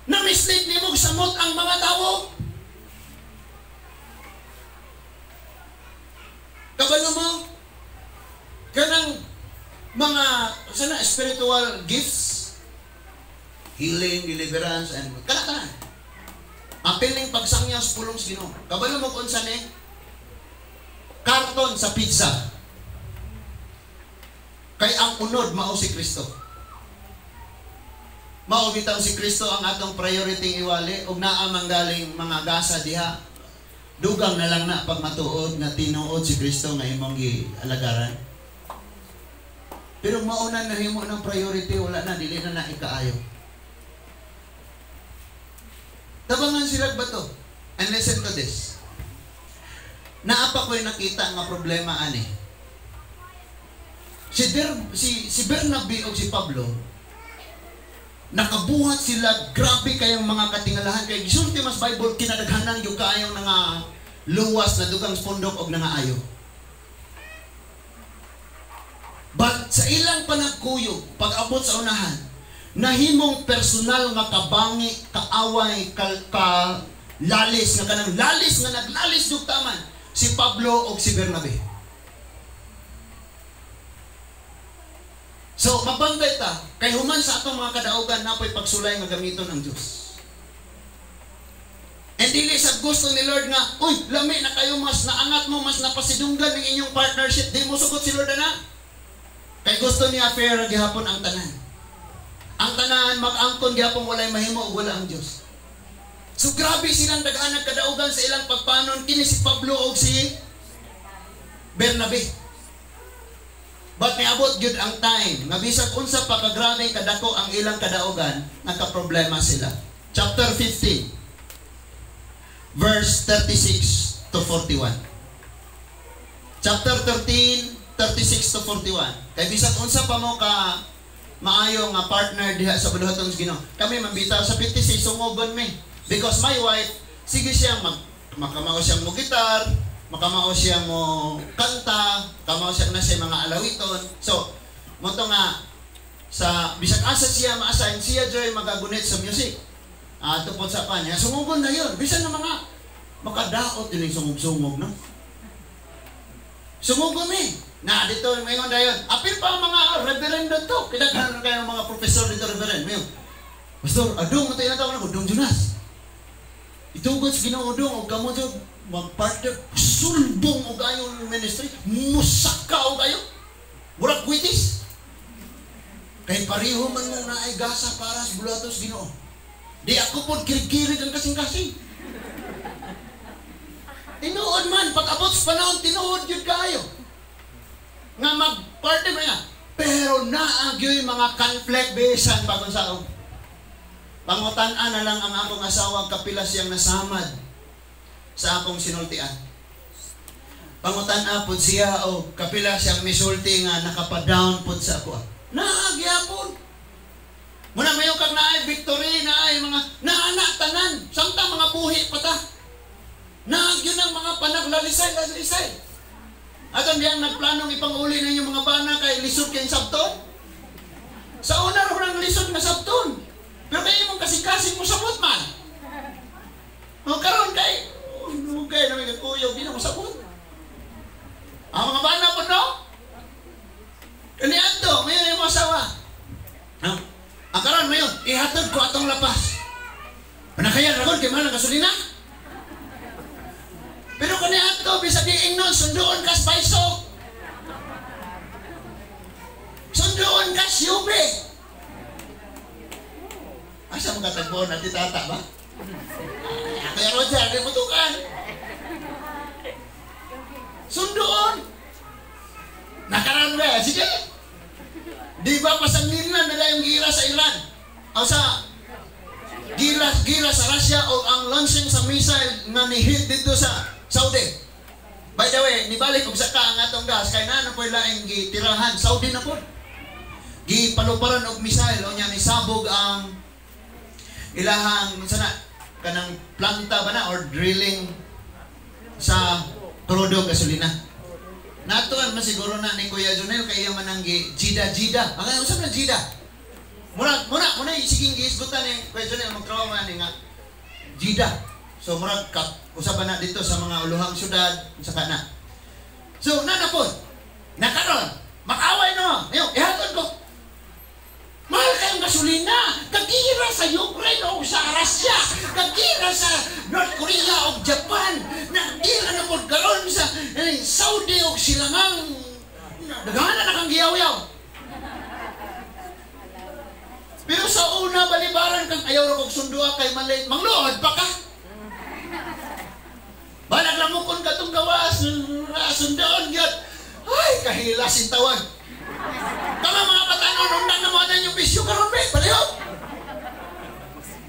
Na-mislead ni mo samot ang mga tao. Kabalo mo? Kanang mga sana spiritual gifts, healing, deliverance, and kanatan. Apiling pagsangyaw sa pulong sa Ginoo. Kabalo mo kung saan karton sa pizza. Kay ang unod mao si Kristo. Mao bitaw si Kristo ang atong priority iwali ug naa manggaling mga gasa diha. Dugang na lang na pag matuod nga tinuod si Kristo nga imong gialagaran. Pero mauna na himo ng priority, wala na, dili na ikaayo. Tabangan sila ba to? And listen to this. Naapa ko'y nakita nga problema ani. Si Bernabe o si Pablo, nakabuhat sila, grabe kayong mga katingalahan. Kaya gisulti mas Bible, kinadaghanan yung kaayong nga luwas na dugang pundok o nga ayo. But sa ilang panagkuyog, pag-abot sa unahan, nahimong personal nga kabangi, kaaway, lalis, nga kanang lalis, nga naglalis dugtaman, si Pablo o si Bernabe. So, mabantay ta, kay human sa atong mga kadaugan na po'y pagsulay nga gamiton ng Diyos. And dili sa gusto ni Lord nga, uy, lami na kayo, mas naangat mo, mas napasidunggan ng inyong partnership, di mo sugot si Lord na. Kay gusto niya fair gihapon ang tanan. Ang tanan mag-angkon gihapon walay mahimo ug wala ang Dios. So grabe silang daghanag kadaugan sa ilang pagpanon kini si Pablo ug si Bernabe. But niabot gyud ang time nga bisag unsa pa kagrabe kadako ang ilang kadaugan, nagka-problema sila. Chapter 15 verse 36 to 41. chapter 13, 36 to 41. Kay bisag unsa pa mo ka maayo nga partner diha sa buluhaton sa Ginoo. Kami mambitaw sa 56 sungogon mi. Because my wife, sige siyang makamao siyang mo gitar, makamao siyang mo kanta, kamao siyang na siya mga alawiton. So, mo to nga sa bisag asa siya ma-assign siya joy magagunit sa music. Tupod sa kanya. Sungugon na yun. Bisan na mga makadaot din yung sungog-sungog, no? Sungugon eh. Na dito mayon dayon. Apil pa ang mga reverend to. Kinaghanon kayo mga professor dito reverend. Mayon. Pastor, adong matay na tawag na Dong Jonas. Itugod sa Ginoo dong og kamo jud magpartner sulbong og ayon ministry, musakaw kayo. Murag kwitis. Kay pareho man mo naay gasa para sa bulatos Ginoo. Di ako pod kirig-kirig ang kasing-kasing. Tinuod man pag abot sa panahon tinuod jud kayo. Nga mag-party ba nga. Pero naagyoy mga conflict bisan bagon sa pangutan-an na lang ang akong asawa kapila siyang nasamad sa akong sinultian. Pangutan-an pod siya o kapila siyang misulti nga nakapadown pod sa ako. Naagyapon. Muna mayo kag naay victory, naay mga naanak tanan, samtang mga buhi pa ta. Naagyo ng mga panaglalisay. Atong diyang nagplanong ipanguli na yung mga bana kay lisod kayong sabton. Sa una rin ang lisod na sabton. Pero kayo mong kasing-kasing mo sabot man. O karon kay, okay na may kakuyog, di na mo sabot. Ang mga bana po no? Kanian to, mayon yung masawa. Ang karon mayon, ihatod ko atong lapas. Panakayan ragon, kay mahal ang gasolina. Pero kanian to, bisa diingnon, sundoon kas paiso. Sundoon kas yubi. Asa mo katagpo na ti tata ba? Kaya Roger, di putukan. Sundoon. Nakaran ba? Sige. Di ba pasangilan nila yung gira sa Iran? O sa gira sa Russia o ang launching sa missile nga ni-hit dito sa Saudi. By the way, nibalik kung saka ang atong gas, kaya na po ilaing gitirahan. Saudi na po. Gipaluparan og missile o niya nisabog ang ilahang sana kanang planta ba na or drilling sa crudo gasolina. Natuan man siguro na ni Kuya Junel kay man ang Jida. Ang usab na Jida. Muna siging giisgutan ni Kuya Junel magtrabaho man nga Jida. So murag usaban na dito sa mga uluhang syudad sa kana. So nanapod. Nakaron, makaway no. Ayo, ihatod ko. Mahal kayong gasolina. Kagira sa Ukraine o sa Russia. Kagira sa North Korea o Japan. Nagira na po karon sa Saudi o silangang naghahanap na kang giyaw-yaw. Pero sa una balibaran kang ayaw na kong sundua kay malay. Manglood pa ka. Balag lamukon ka itong gawas. Sundoon yun. Ay, kahilasin tawag. Kama mga katanon, undan na mga yung bisyo karon be, palihog.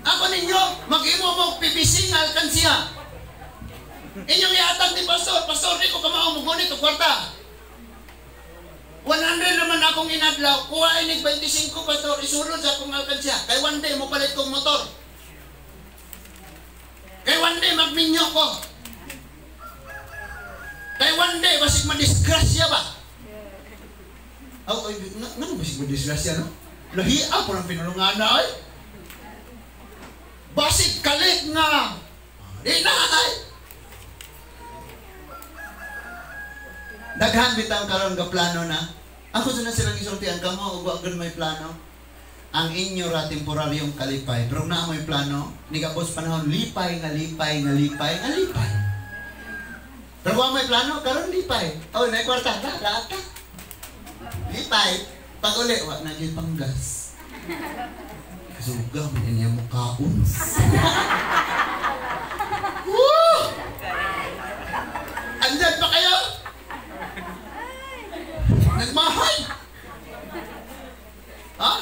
Ako ninyo, mag-imo mo PVC nga alkansiya. Inyong iatag ni Pastor, di ko kamao mo gunit o kwarta. 100 naman akong inadlaw, kuha inig 25 Pastor, isulod sa akong alkansya. Kay one day mo palit kong motor. Kay one day magminyo ko. Kay one day, basig madisgrasya ba? Ano basig madisgrasya, no? Lahia po ng pinulungan na, ay. Basig kalit nga. Di na, ay. Daghan bitang karon ka plano na. Ako doon na silang isultihan ka mo, ugwagan may plano. Ang inyo ra temporaryong kalipay. Pero na may plano, ni kapos panahon, lipay. Pero kung may plano, karon lipay. Oh, may kwarta, lahat ka. Lipay. Pag uli, wak na yung panggas. Kasuga, man niya mukhaon. Woo! Andyan pa kayo? Nagmahay! Ha?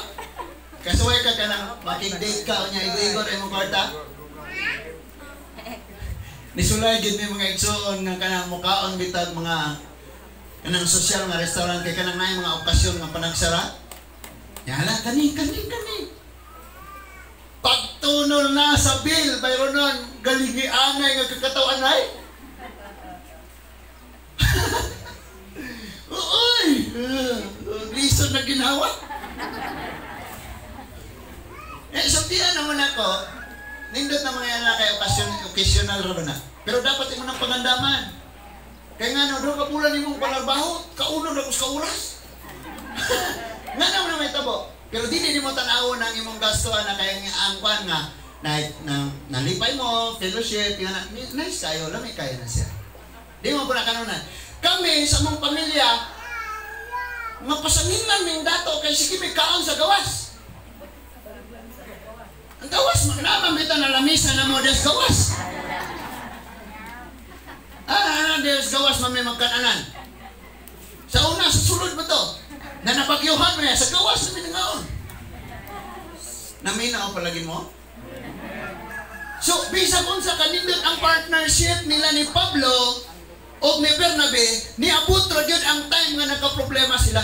Kasuway ka ng makig-date ka o niya igligor ay mong kwarta? Nisulay gid may mga igsoon nga kanang mukaon bitag mga Kanang social nga restaurant kay kanang naay mga okasyon nga panagsara. Yala kani. Pagtunol na sa bill, mayroon nun galingi-anay nga kakatawan ay. Uy! Lisod na ginawa. Sabihan naman ako, nindot na mga yana kay occasional ro na. Pero dapat mo ng pangandaman. Kaya nga no, doon kapulan nimong panarbaho, kaunod ako sa kauras. Nga naman na may tabo. Pero di mo tanaw ng imong gastuhan na kaya ang kwan nga nalipay mo, fellowship, nga nice kayo, lamay kaya na siya. Di mo po na kanunan. Kami sa mong pamilya, mapasangin lang ng dato kay sige may kaon sa gawas. Ang gawas, naman bita na lamisa na mo des gawas. Des gawas mamay magkananan. Sa una, sa sulod mo to. Na napagyuhan mo yan, sa gawas na minangaon. Naminaw palagi mo? So, bisa kung sa kanindot ang partnership nila ni Pablo o ni Bernabe, ni Abutro yun ang time nga nagka-problema sila.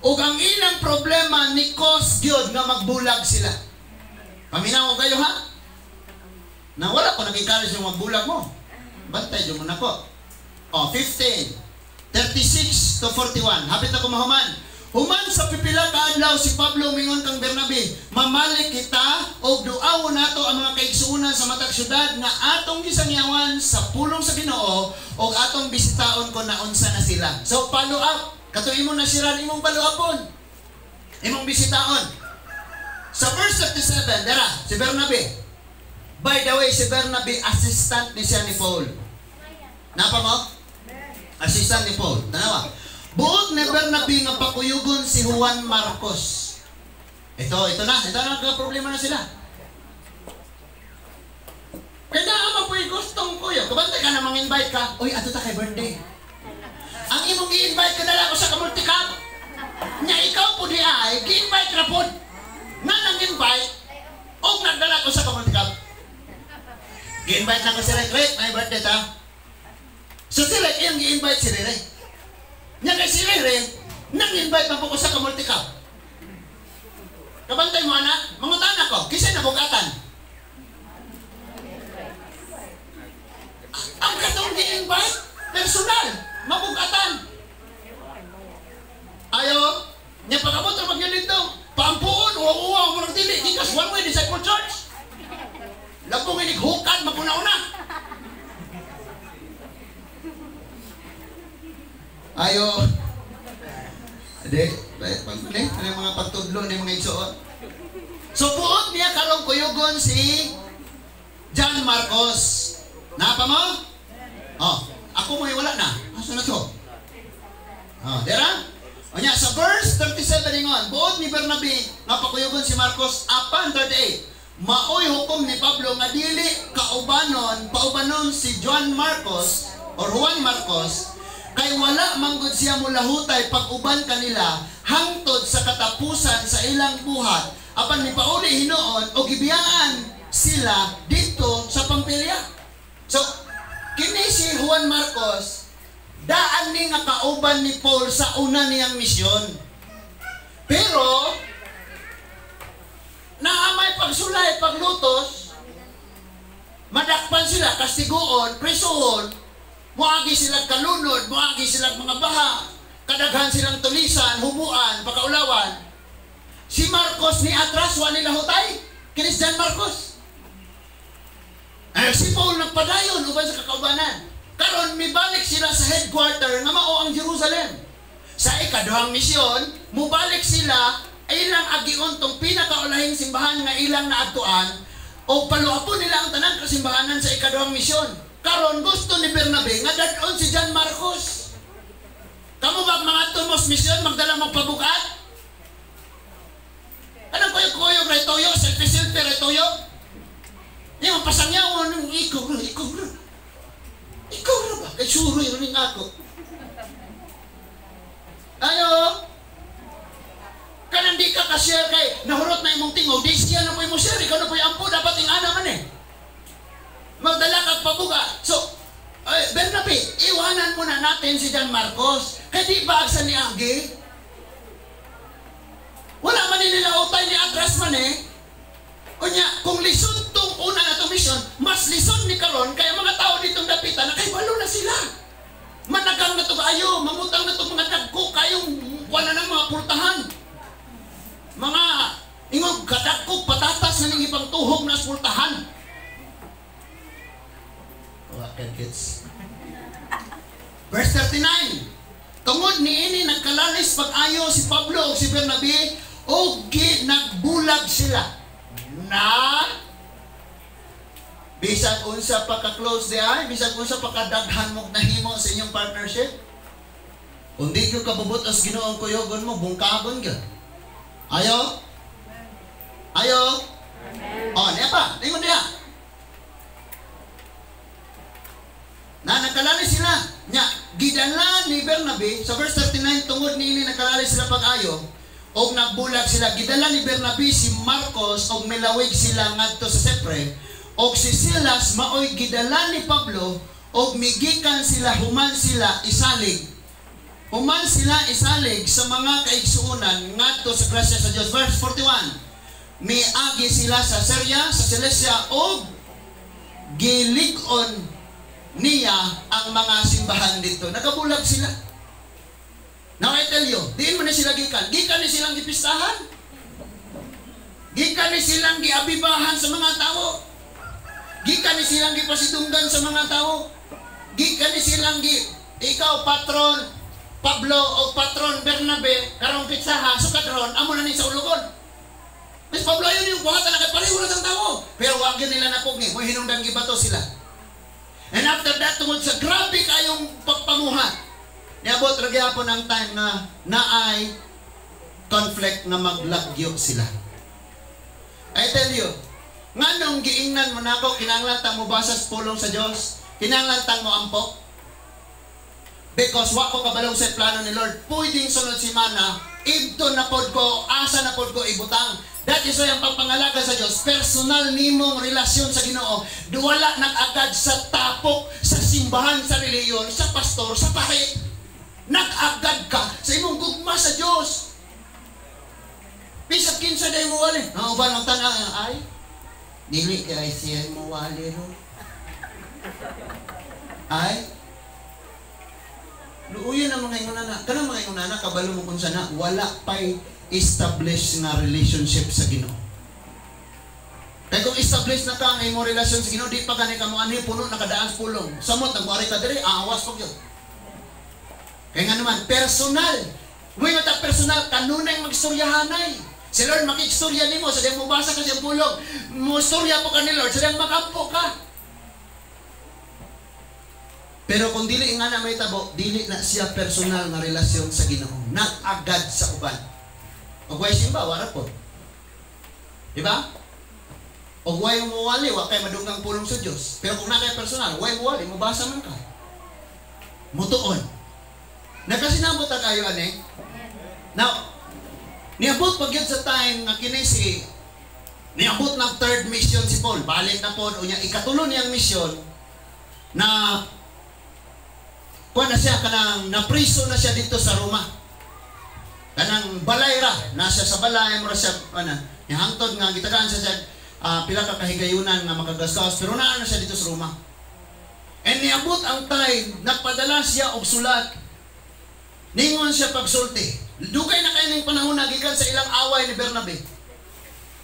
O ang ilang problema ni Cos yun nga magbulag sila. Paminaw ko kayo ha? Na wala ko nag-encourage yung magbulag mo. Bantay yun muna ko. 15, 36 to 41. Hapit na kumahuman. Human sa pipila kaadlaw si Pablo mingon kang Bernabe, mamalik kita o duawo nato ang mga kaigsuonan sa matag syudad nga atong gisangyawan sa pulong sa Ginoo o atong bisitaon ko na unsa na sila. So follow up, kato imo na siran imong follow upon. Imong bisitaon. Sa verse 37, dara, si Bernabe. By the way, si Bernabe assistant ni siya ni Paul. Napa mo? Assistant ni Paul. Tanawa. Buot ni Bernabe nga pakuyugon si Juan Marcos. Ito na nagka-problema na sila. Kaya naman po yung gustong kuya. Kabantay ka na mang-invite ka. Uy, ato ta kay birthday. Ang imong i-invite ka dala ko sa kamultikap. Nya ikaw po di ay, gi-invite na po. Nga nang-invite, o nagdala ko sa kamultikap. Gi-invite na ko si Rek, may birthday ta. So si Rek, yung gi-invite si Rek. Nya kay si Rek, nang-invite na po ko sa kamultikap. Kabantay mo anak, mangutan ako, kisay na bugatan. Ang katong gi-invite, personal, mabugatan. Ayo, nya pagabot ra magyan dito, paampuon, uwa-uwa, murag dili, gikas one way disciple church. Labong inighukan, maguna-una. Ayo, ano yung mga pagtudlo ng mga igsoon. So buot niya karong kuyugon si John Marcos. Napa mo? Ako mo wala na. Asa na to? Dera? O niya, sa verse 37 ingon, buot ni Bernabe, napakuyugon si Marcos, apan 38. Maoy hukom ni Pablo nga dili paubanon si Juan Marcos or Juan Marcos, kay wala manggod siya mulahutay pag-uban kanila hangtod sa katapusan sa ilang buhat apan ni pauli hinoon o gibiyaan sila dito sa Pampilya. So kini si Juan Marcos daan ni nga kauban ni Paul sa una niyang misyon, pero naamay pagsulay paglutos, madakpan sila, kastiguon, prisuhon, muagi silang kalunod, muagi silang mga baha, kadaghan silang tulisan, hubuan, pagkaulawan. Si Marcos ni atras, wala nila hutay. Kinis John Marcos. Si Paul nagpadayon, uban sa kakaubanan. Karon mibalik sila sa headquarter nga mao ang Jerusalem. Sa ikaduhang misyon, mubalik sila ilang agion tong pinakaulahing simbahan nga ilang naadtuan o paluapon nila ang tanang kasimbahanan sa ikaduhang misyon. Karon gusto ni Bernabe nga dadon si John Marcos. Kamu ba mga tumos misyon magdala magpabukat? Anong kuyog-kuyog ray toyo, selfie-selfie ray toyo? Yung pasangyaw nung ikaw ba? Kay suro yun rin ako. Ayo, kanang di ka ka-share kay nahurot na imong tingaw, di siya na po imong share, ikaw na po yung ampo, dapat yung ana man eh. Magdala kag pabuga. So, Bernabe Sabi, iwanan muna natin si John Marcos. Kaya di ba agsa ni Agi? Wala man nila utay ni address man eh. Unya, kung lisod tong una na itong mission, mas lisod ni karon kaya mga tao ditong dapitan na kay balo na sila. Managang na ito kayo, mamutang na ito mga dagko kayong wala ng mga pultahan. Mga ingog kadagko patatas na ning ipang tuhog na pultahan. Welcome kids. Verse 39. Tungod niini nagkalalis pag-ayo si Pablo o si Bernabe o nagbulag sila. Na bisag unsa pa ka-close di ay, bisag unsa pa kadaghan mo nahimo sa inyong partnership. Kung di ko kabubot as Ginoong kuyogon mo, bungkagon ka. Ayo? Ayo? O, niya pa, lingon niya. Na nagkalali sila. Nya, gidala ni Bernabe, sa verse 39, tungod niini nagkalali sila pag-ayo, og nagbulag sila. Gidala ni Bernabe si Marcos og milawig sila ngadto sa Sepre, og si Silas maoy gidala ni Pablo og migikan sila human sila isalig. Human sila isalig sa mga kaigsuonan ngadto sa grasya sa Dios. Verse 41. Miagi sila sa Syria, sa Cilicia og gilig-on niya ang mga simbahan dito. Nakabulag sila. Now I tell you, diin mo na sila gikan. Gikan ni silang gipistahan. Gikan ni silang giabibahan sa mga tao. Gikan ni silang gipasidunggan sa mga tao. Gikan ni silang ikaw patron Pablo o patron Bernabe, karong pitsaha, sukadron, amo na ni sa ulugon. Mas Pablo yun yung buhatan na kay pareho na ng tao. Pero wag yun nila napugni. Mo hinungdang gibato sila. And after that, tungod sa grabe kayong pagpamuhat, niabot ra gyapon ang time na naay conflict na maglagyo sila. I tell you, nganong giingnan mo nako kinahanglan ta mo basas pulong sa Dios, kinahanglan ta mo ampok. Because wa ko kabalong sa plano ni Lord. Pwedeng sunod si mana, ibto na pod ko, asa na pod ko ibutang. That is why ang pagpangalaga sa Diyos, personal nimong relasyon sa Ginoo. Duwala nag-agad sa tapok, sa simbahan, sa reliyon, sa pastor, sa pahit. Nag-agad ka sa imong gugma sa Diyos. Bisag kinsa day mo wali. Nauban ang tanang ay, dili kay siya mo wali ro. Ay, luuyan ang mga ingunana. Kanang mga ingunana, kabalo mo kung sana, wala pa'y establish nga relationship sa Ginoo. Kaya kung establish na ka ang imong relasyon sa Ginoo, di pa ka ni kamuanhi, puno nakadaan pulong. Samot, nag-wari ka diri, aawas pag yun. Kaya nga naman, personal. Huwag nga ta personal, kanunay magstoryahanay. Si Lord makikistorya ni mo, sa diyang mubasa ka siyang pulong. Mustorya po ka ni Lord, sa diyang makampo ka. Pero kung dili nga na may tabo, dili na siya personal na relasyon sa Ginoo. Nag-agad sa uban. O huwag simba, wala po. Diba? O huwag umuwali, huwag kayo madunggang pulong sa Diyos. Pero kung na kayo personal, huwag umuwali, mabasa man ka. Mutuon. Nakasinabot na kayo, ane? Now, niabot pag yun sa time na kinisi, niabot ng third mission si Paul. Balik na po, o niya, ikatulo niyang mission na kuha na siya, kanang napriso na siya dito sa Roma. Kanang balay ra, nasa sa balay mo ra siya, hangtod nga, gitagaan siya pila ka kahigayunan nga makagastos, pero naan na siya dito sa Roma. And niabot ang time, nagpadala siya og sulat. Ningon siya pagsulti. Dugay na kayo ng panahon nagikan sa ilang away ni Bernabe.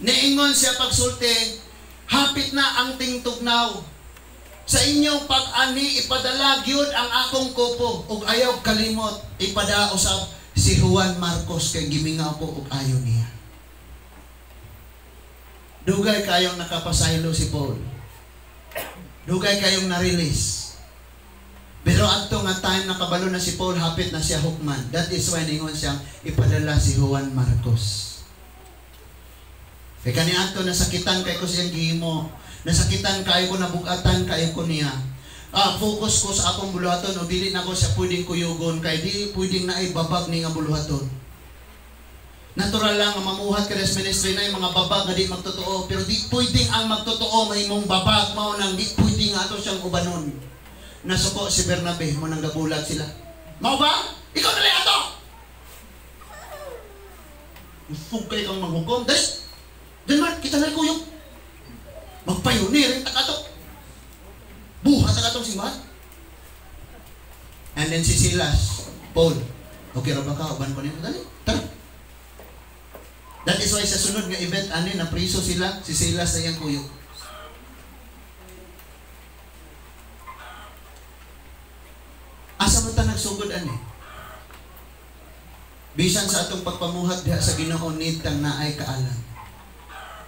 Niingon siya pagsulti, hapit na ang tingtugnaw. Sa inyong pag-ani, ipadala gyud ang akong kupo, ug ayaw kalimot, ipada usab si Juan Marcos kay gimingaw ko ug ayaw niya. Dugay kayong nakapasaylo si Paul. Dugay kayong na-release. Pero adto nga time nakabalo na si Paul, hapit na siya hukman. That is why ningon siyang ipadala si Juan Marcos. Kaya kaniadto nasakitan kay ko siyang gihimo. Nasakitan kayo ko, nabugatan kayo ko niya. Focus ko sa akong buluhaton o dili na ko siya pwedeng kuyugon kay di pwedeng na ibabag ni nga buluhaton. Natural lang mamuhat ka res ministry na yung mga babag na di magtotoo, pero di pwedeng ang magtotoo may mong babag mao nang di pwedeng nga ato siyang ubanon. nasuko si Bernabe mo nang gabulag sila. Mao ba? Ikaw na lang ato. Fugay kang maghukom. Dali. Diyan kita lang kuyog. Magpayunir yung takato. Buhat takatong simbahan. And then si Silas, Paul, okay ra ba ka? Uban ko niyo. Dali. Tara. That is why sa sunod nga event, na priso sila, si Silas na yung kuyog. Asa mo ta nagsugod bisan sa atong pagpamuhat diha sa Ginoo, need tang naay kaalam.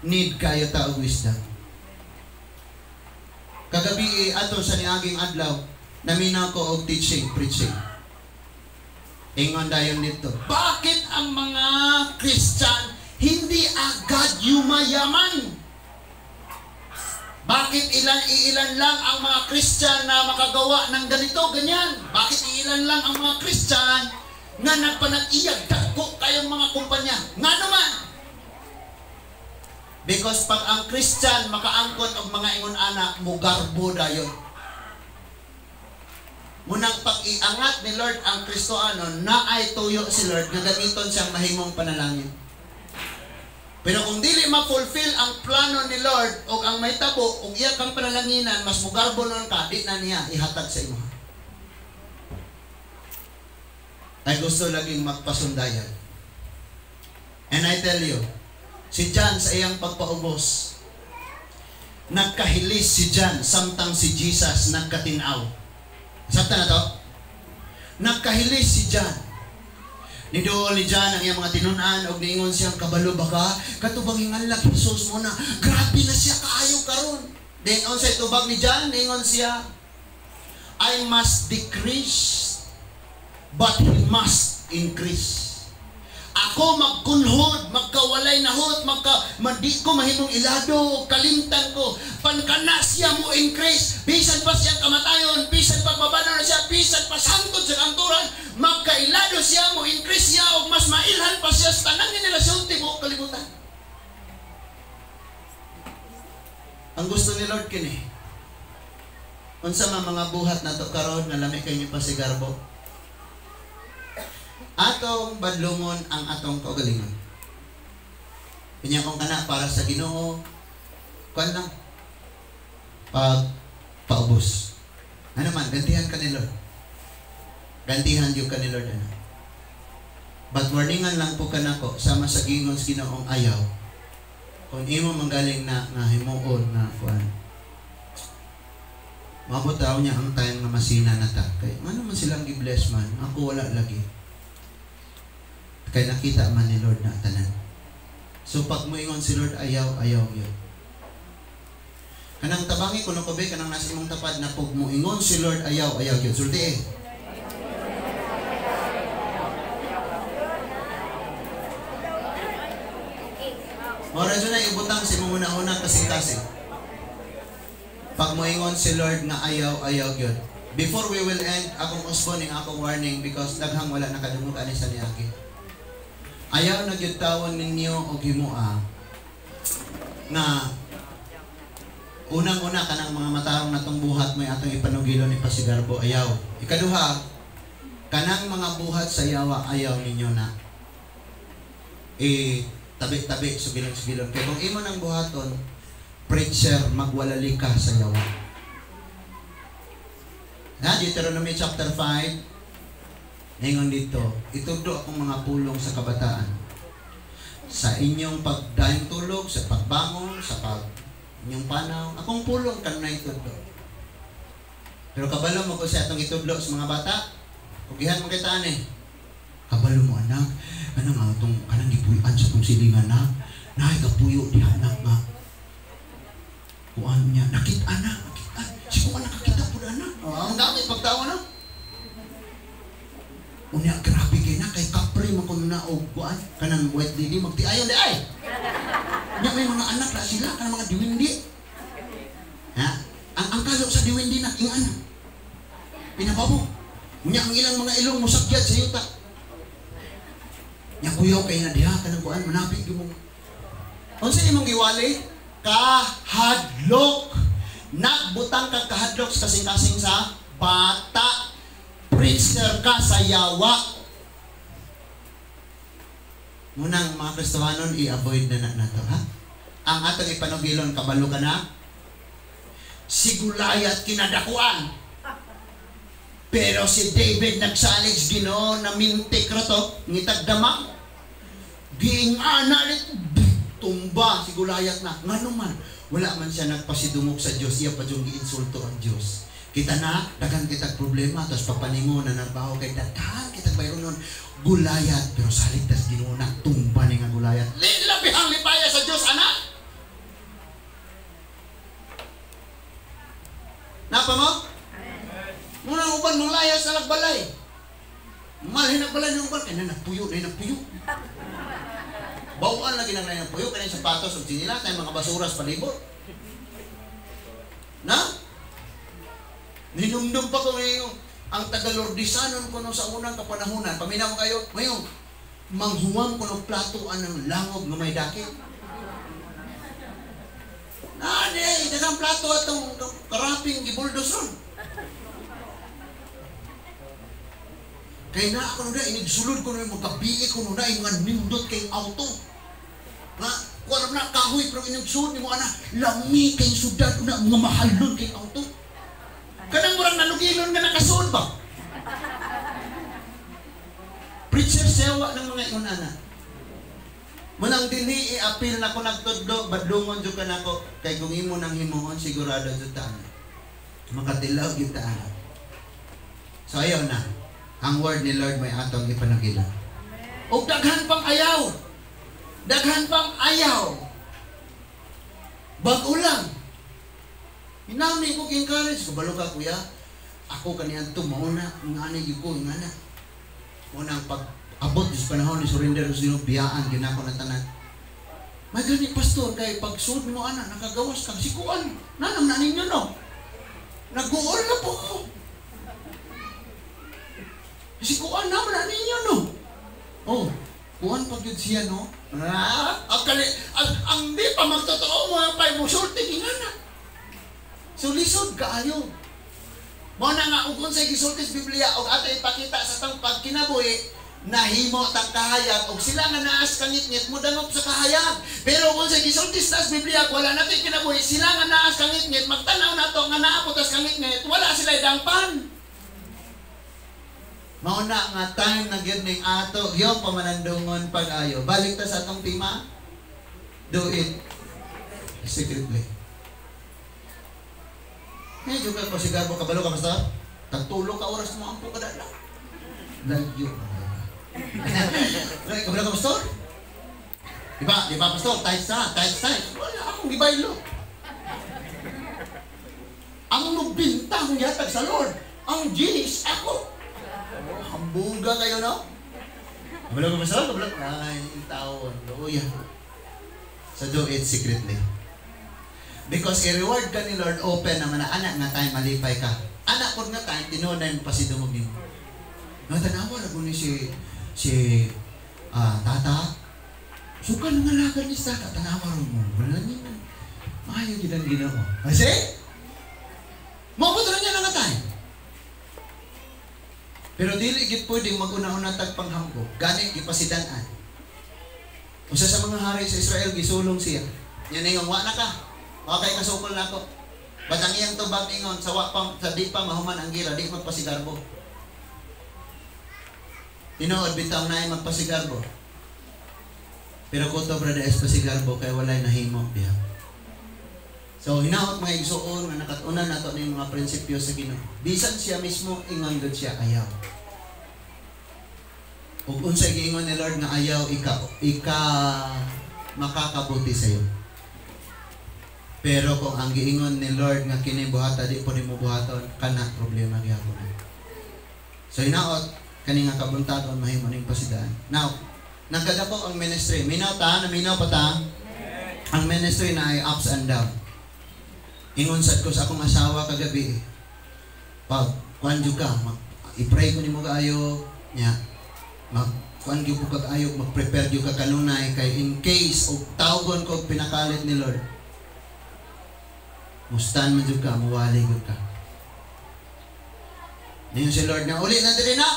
Need kayo ta og wisdom. Kagabi ato sa niaging adlaw, naminaw ko og teaching, preaching. Ingon dayon dito. Bakit ang mga Christian hindi agad yumayaman? Bakit ilan lang ang mga Christian na makagawa ng ganito, ganyan? Bakit ilan lang ang mga Christian na nagpanag-iyag, dagko kayong mga kumpanya? Nga naman! Because pag ang Christian makaangkon og mga ingon anak, mugarbo dayon. Munang pag-iangat ni Lord ang Kristoano, naay tuyo si Lord, gagamiton siyang mahimong panalangin. Pero kung dili ma-fulfill ang plano ni Lord o ang may tabo o iya kang panalanginan, mas mugarbo nun ka, di na niya ihatag sa imo. Ay gusto laging magpasundayan. And I tell you, si John sa iyang pagpaubos, nagkahilis si John samtang si Jesus nagkatinaw. Sabta na to? Nagkahilis si John. Nidool ni John ang iyang mga tinunan o niingon siyang kabalo baka katubang hingalak Jesus mo na grabe na siya kaayo karon. Then on sa tubag ni John niingon siya, I must decrease but He must increase. Ako magkunhod, magkawalay nahot, madi ko mahimong ilado, kalimtan ko. Pankana siya mo increase. Bisan pa siyang kamatayon, bisan pa mabana na siya, bisan pa sangkot sa kanturan, magkailado siya mo increase siya o mas mailhan pa siya sa tanang nila sulti mo kalibutan. Ang gusto ni Lord kini. Unsa man mga buhat na to karon nga lami kay niyo pa si Garbo. Atong badlungon ang atong kaugalingon. Pinya kong kana para sa Ginoo, kuan lang paubos. Ano man, gantihan ka ni Lord. Gantihan yung ka ni Lord. But warningan lang po ka nako, sama sa gingon sa Ginoong ayaw. Kung imo manggaling na himuon na kuan. Mabot daw niya ang time na masina na ta. Kay ano man silang gi-bless man, ako wala lagi. Kaya nakita man ni Lord na tanan. So pag moingon si Lord ayaw yun. Kanang tabangi kuno ko be kanang nasa imong tapad na pag moingon si Lord ayaw yun. Sulti Mora dyan na ibutang si mong una-una kasing-kasing. Pag moingon si Lord na ayaw yun. Before we will end, akong usponing, akong warning because daghang wala nakadungog ani sa niyagi. Ayaw na gyud tawon ninyo og himua na unang-una kanang mga matarong natong buhat may atong ipanugilo ni Pasigarbo ayaw. Ikaduha, kanang mga buhat sa yawa ayaw ninyo na tabi-tabi sugilon-sugilon. Kaya kung imo nang buhaton, preacher magwalali ka sa yawa. Na Deuteronomy chapter 5 Ngayon dito, itudlo akong mga pulong sa kabataan. Sa inyong pagdaing tulog, sa pagbangon, sa inyong panaw, akong pulong kan na itudlo. Pero kabalo mo ko sa atong itudlo sa mga bata, kugihan mo kita kabalo mo anak, kanang atong kanang gipuy-an sa itong silingan na, naay kapuyo di anak nga. Kuan niya, nakita na, siguro nakakita po na anak. Ang dami pagtawa na. Unya grabe kay na kay kapre man kuno na og kuan kanang white lady magtiayon di ay. Nya may mga anak na sila kanang mga diwindi. Ha? Ang kalo sa diwindi na ing anak. Pinababo. Unya ang ilang mga ilong mosagyat sa yuta. Nya kuyaw kay na diha kanang kuan manapig gyud mo. Unsa imong giwali? Kahadlok. Nagbutang kag kahadlok sa kasing-kasing sa bata, preacher ka sa yawa. Munang mga Kristohanon, i-avoid na to, ha? Ang atong ipanugilon, kabalo ka na? Si Goliath kinadakuan. Pero si David nagsalig Ginoo na mintik rato, ngitagdama. Giingana rin, tumba si Goliath na. Nga naman, wala man siya nagpasidumog sa Diyos, iya pa yung giinsulto ang Diyos. Kita na, dagan kitag problema, tapos papanimo na nagbaho kay dagan kitag bayron nun. Goliath, pero salig tas Ginoo na, tumba ni nga Goliath. Labihang lipaya sa Diyos, anak. Napa mo? Muna uban mong layas sa nagbalay. Malhin nagbalay ng uban, kaya nagpuyo, nagpuyo. Bawaan lagi ng nagpuyo, kaya sapatos o sinila, tayo mga basuras palibot. Na? Ninumdum pa ko ngayon, ang tagalordisanon ko no sa unang kapanahunan, paminaw kayo, ngayon, manghuwam ko ng platoan ng langob na may dakit. Nade, dagang plato atong karaping gibuldos ron. Kaya na ako na, inigsulod ko na yung magkabiik ko na yung mga nindot kay auto. Nga, kung alam na, kahoy, pero inigsulod ni mo, lami kay sudad ko na, mga mahalon kay auto. Kanang murang nanugilon nga nakasuod ba? Preacher sewa ng mga iyon, anak. Manang dili, i-appeal na ko nagtudlo, badungon dyan ka na ko, kay kung imo nang himuhon, sigurado dyan taan. Makatilaw yung taan. So, ayaw na. Ang word ni Lord may atong ipanagila. O daghan pang ayaw. Daghan pang ayaw. Bago lang. Hinami ko encourage. Kabalo ka, kuya. Ako kaniyan ito, mauna. Ngani yung ko, ngana. Unang pag-abot sa panahon ni surrender sa Dino, biyaan, ginako na tanan. May gani, pastor, kay pag-suod mo, anak, nakagawas ka. Sikuan. Nanam na ninyo, no? Nag-uol na po ko. Kasi kuan naman na ninyo, no? Oh, kuan pag yun siya, no? Ang di pa magtotoo mo yung pa'y musulti, ingana. So, lisod ka ayo. Mo na nga, kung sa gisulti sa Biblia, o ato ipakita sa tang pagkinabuhi, nahimo tang kahayag, o sila nga naas kangit-ngit, mo danop sa kahayag. Pero kung sa gisulti sa Biblia, wala natin kinabuhi, sila nga naas kangit-ngit, magtanaw na to, nga naapot as kangit-ngit, wala sila idangpan. Mauna nga time na gyud ning ato yung pamanandungon pag-ayo. Balik ta sa atong tema. Do it secretly. Medyo ka pasigarbo kabalo ka basta. Tagtulo ka oras mo ampo kada lang. Lagyo. Right, kabalo ka pastor? Di ba pastor? Tight. Wala akong gibaylo. Ang nubinta kong yatag sa Lord. Ang G's ako. Hambuga kayo, no? Kabalo ka pastor? Kabalo ka? Ay, taon. Luya. So do it secretly. Because i-reward ka ni Lord open naman na anak nga tayo malipay ka. Anak ko nga tayo, tinunay mo pa si dumog niyo. Natanawa na ko ni si tata. Suka nang alagan ni tata, tanawa rin mo. Wala niya na. Maayaw gilang ginawa. Kasi? Mabuto na niya na nga tayo. Pero dili gid pwedeng mag-una-una tagpanghambog. Gani gipasidan-an. Usa sa mga hari sa Israel gisulong siya. Nya ningon wa na ka. Wa kay kasukol nako. Batang iyang tubag ingon sa wa pa sa di pa mahuman ang gira, di magpasigarbo. Tinuod bitaw na magpasigarbo. Pero kuto brada es pasigarbo kay walay nahimo diha. So hinaot mga igsuon nga nakatuna nato ning mga prinsipyo sa Ginoo. Bisan siya mismo ingon gud siya ayaw. Ug unsay giingon ni Lord nga ayaw ika makakabuti sa iyo. Pero kung ang giingon ni Lord nga kini buhata di po nimo buhaton kana problema gyapon. So hinaot kani nga kabuntagon mahimo ning pasidaan. Now, nagkadako ang ministry. Minaw pa ta. Ang ministry na ay ups and down. Ingon sad ko sa akong asawa kagabi. Pag kuanjo ka, i-pray ko nimo kaayo nya. Kuanjo ko kaayo, mag-prepare jud ka kanunay kay in case og tawgon ko pinakalit ni Lord. Mustan man jud ka, muwali jud ka. Niyon si Lord na, uli na diri na.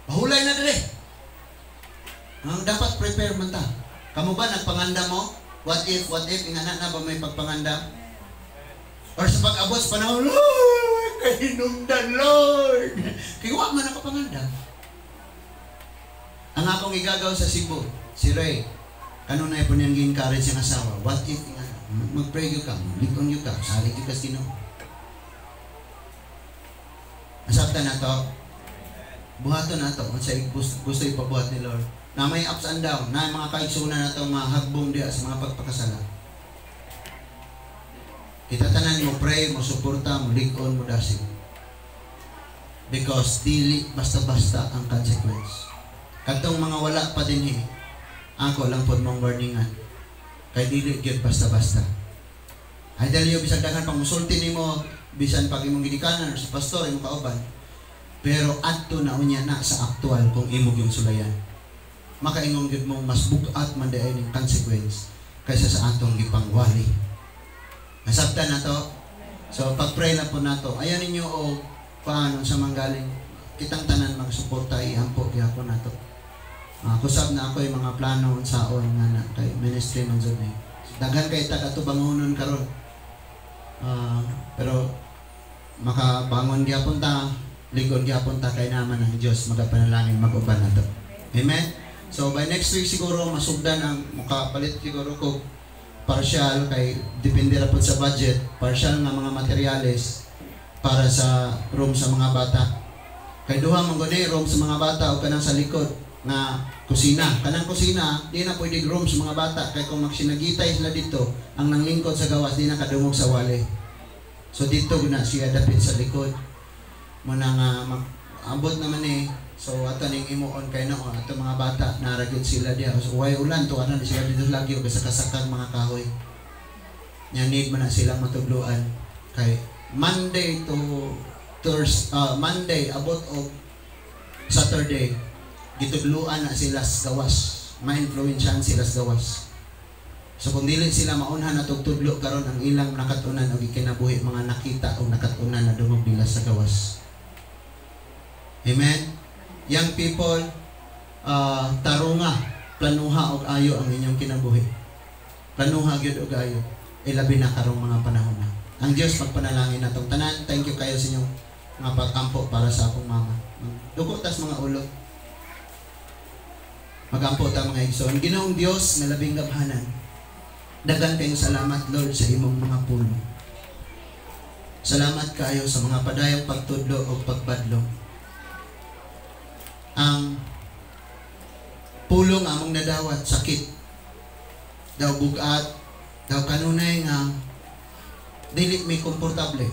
Mahulay na diri. Ang dapat prepare man ta. Kamu ba nagpanganda mo? What if, ingana na ba may pagpanganda? Or sa pag-abot sa panahon, Lord, kahinungdan, Lord. Kaya wag man nakapanganda. Ang akong igagaw sa Cebu, si Ray, kanunay po niyang gi-encourage yung asawa. What if, ingana, mag-pray you ka, likon you ka, salig you ka sino. Nasabta na to, buhaton na to, kung sa gusto ipabuhat ni Lord. Na may ups and down, na mga kaigsunan na ito, mga hagbong diya sa mga pagpakasala. Kita tanan mo pray, mo suporta, mo likon, mo dasig. Because dili basta-basta ang consequence. Katong mga wala pa din ako lang po mong warningan. Kay dili gyud basta-basta. Ay dali yo bisag daghan pang musulti nimo, bisan pag imong gidikanan sa pastor imong kauban. Pero adto na unya na sa aktual kung imo yung sulayan. Makaingon gyud mong mas bugat man dayon ning consequence kaysa sa atong gipangwali. Nasabtan na to. So pag-pray na po nato. Ayan ninyo o paano sa manggaling kitang tanan magsuporta ihampo gyapon nato. Kusab na ako yung mga plano saon nga na kay ministry man jud ni. Daghan kay taga-tubangonon karon. Pero makabangon gyapon ta, ligon gyapon ta kay naman ang Dios magapanalangin mag-uban nato. Amen. So by next week siguro masugdan ang makapalit siguro ko partial kay depende ra pud sa budget, partial nga mga materyales para sa room sa mga bata. Kay duha man gani room sa mga bata o kanang sa likod na kusina. Kanang kusina di na pwede room sa mga bata kay kung magsinagitay sila dito, ang nanglingkod sa gawas di na kadungog sa wali. So dito na siya dapit sa likod. Muna nga ambot naman so ato ning imuon kay nao ato mga bata naragid sila diha so way ulan to ana sila dito lagi og kasakasakang mga kahoy. Nya need man na silang matudloan kay Monday to Thursday, Monday abot og Saturday gitudloan na sila sa gawas, ma-influensyahan sila sa gawas. So kung dili sila maunhan na tudlo karon ang ilang nakatunan og ikinabuhi mga nakita o nakatunan na dungog nila sa gawas. Amen. Young people, tarunga, planuha og ayo ang inyong kinabuhi. Planuha gyud og ayo. Ilabi na karong mga panahon na. Ang Dios magpanalangin natong tanan. Thank you kayo sa inyong mga pag-ampo para sa akong mama. Duko tas mga ulo. Mag-ampo ta mga igsoon. Ginoong Dios nga labing gabhanan. Daghan kayong salamat Lord sa imong mga pulo. Salamat kayo sa mga padayong pagtudlo o pagbadlo. Ang pulong among nadawat sakit daw bugat daw kanunay nga dili mi komportable,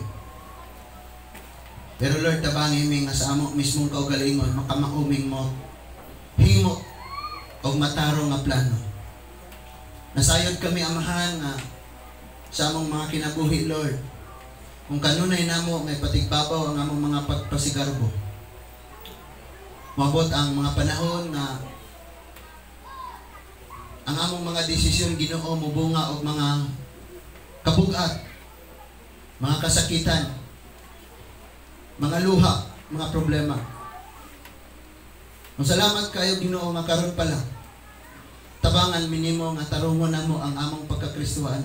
pero Lord tabangi mi nga sa amo mismong kaugalingon makamauming mo himo og matarong nga plano. Nasayod kami amahan nga sa among mga kinabuhi Lord kung kanunay namo may patigbabaw ang among mga pagpasigarbo. Mabot ang mga panahon na ang among mga desisyon Ginoo mubunga og mga kabugat, mga kasakitan, mga luha, mga problema. Masalamat kayo Ginoo nga karon pala tabangan minimo nga tarungon namo ang among pagkakristohan.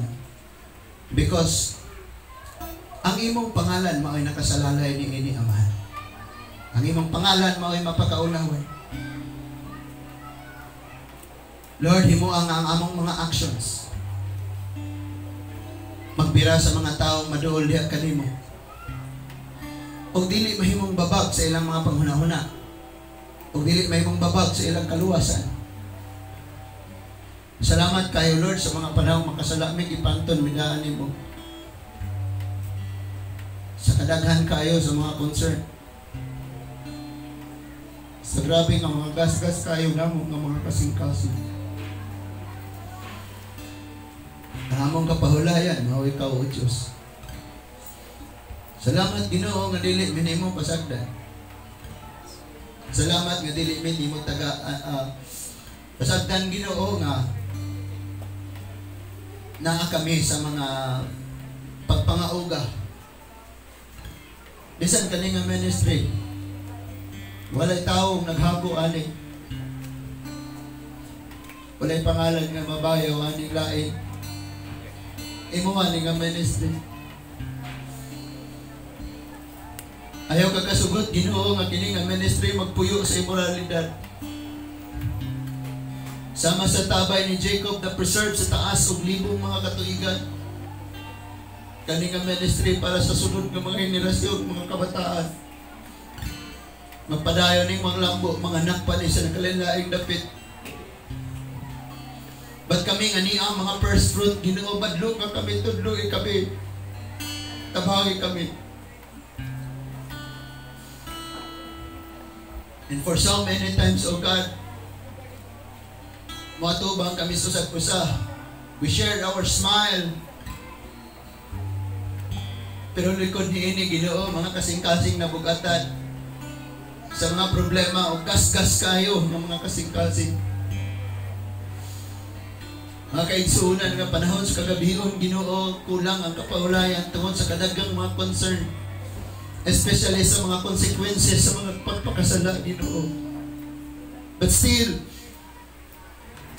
Because ang imong pangalan mao'y nakasalalay ni ini Amahan. Ang imong pangalan mao'y mapakaunawan. Lord, himo ang among mga actions magbira sa mga taong maduol diha kanimo. Og dili mahimong babag sa ilang mga panghunahuna. Og dili mahimong babag sa ilang kaluwasan. Salamat kayo Lord sa mga panahong makasalamig ipanton midaan nimo. Sa kadaghan kayo sa mga concern. Sa grabe nga mga gasgas kayo namo nga mga kasing-kasing. Ang among kapahulayan, mao ikaw o Diyos. Salamat Ginoo nga dili minimo pasagdan. Salamat nga dili minimo taga pasagdan Ginoo nga naa kami sa mga pagpangauga Bisan kani nga ministry, walay taong naghago ani. Walay pangalan nga mabayaw aning lain. Imo ani nga ministry. Ayaw ka kasugot, Ginoo, nga kini nga ministry magpuyo sa immoralidad. Sama sa tabay ni Jacob na preserve sa taas og libong mga katuigan. Kani nga ministry para sa sunod nga mga henerasyon, mga kabataan. Magpadayon ning mga lambo, mga anak pa ni sa nagkalain-laing dapit. Ba't kami nga niya mga first fruit, Ginoo, badlo ka kami, tudloy kami, tabagi kami. And for so many times, oh God, matubang kami sa kusa. We shared our smile. Pero likod niini, Ginoo, mga kasing-kasing na bugatan sa mga problema o gas-gas kayo ng mga kasing-kasing. Mga kaigsuunan nga panahon sa kagabion, Ginoo, kulang ang kapahulayan tungod sa kadagang mga concern, especially sa mga consequences sa mga pagpakasala, Ginoo. But still,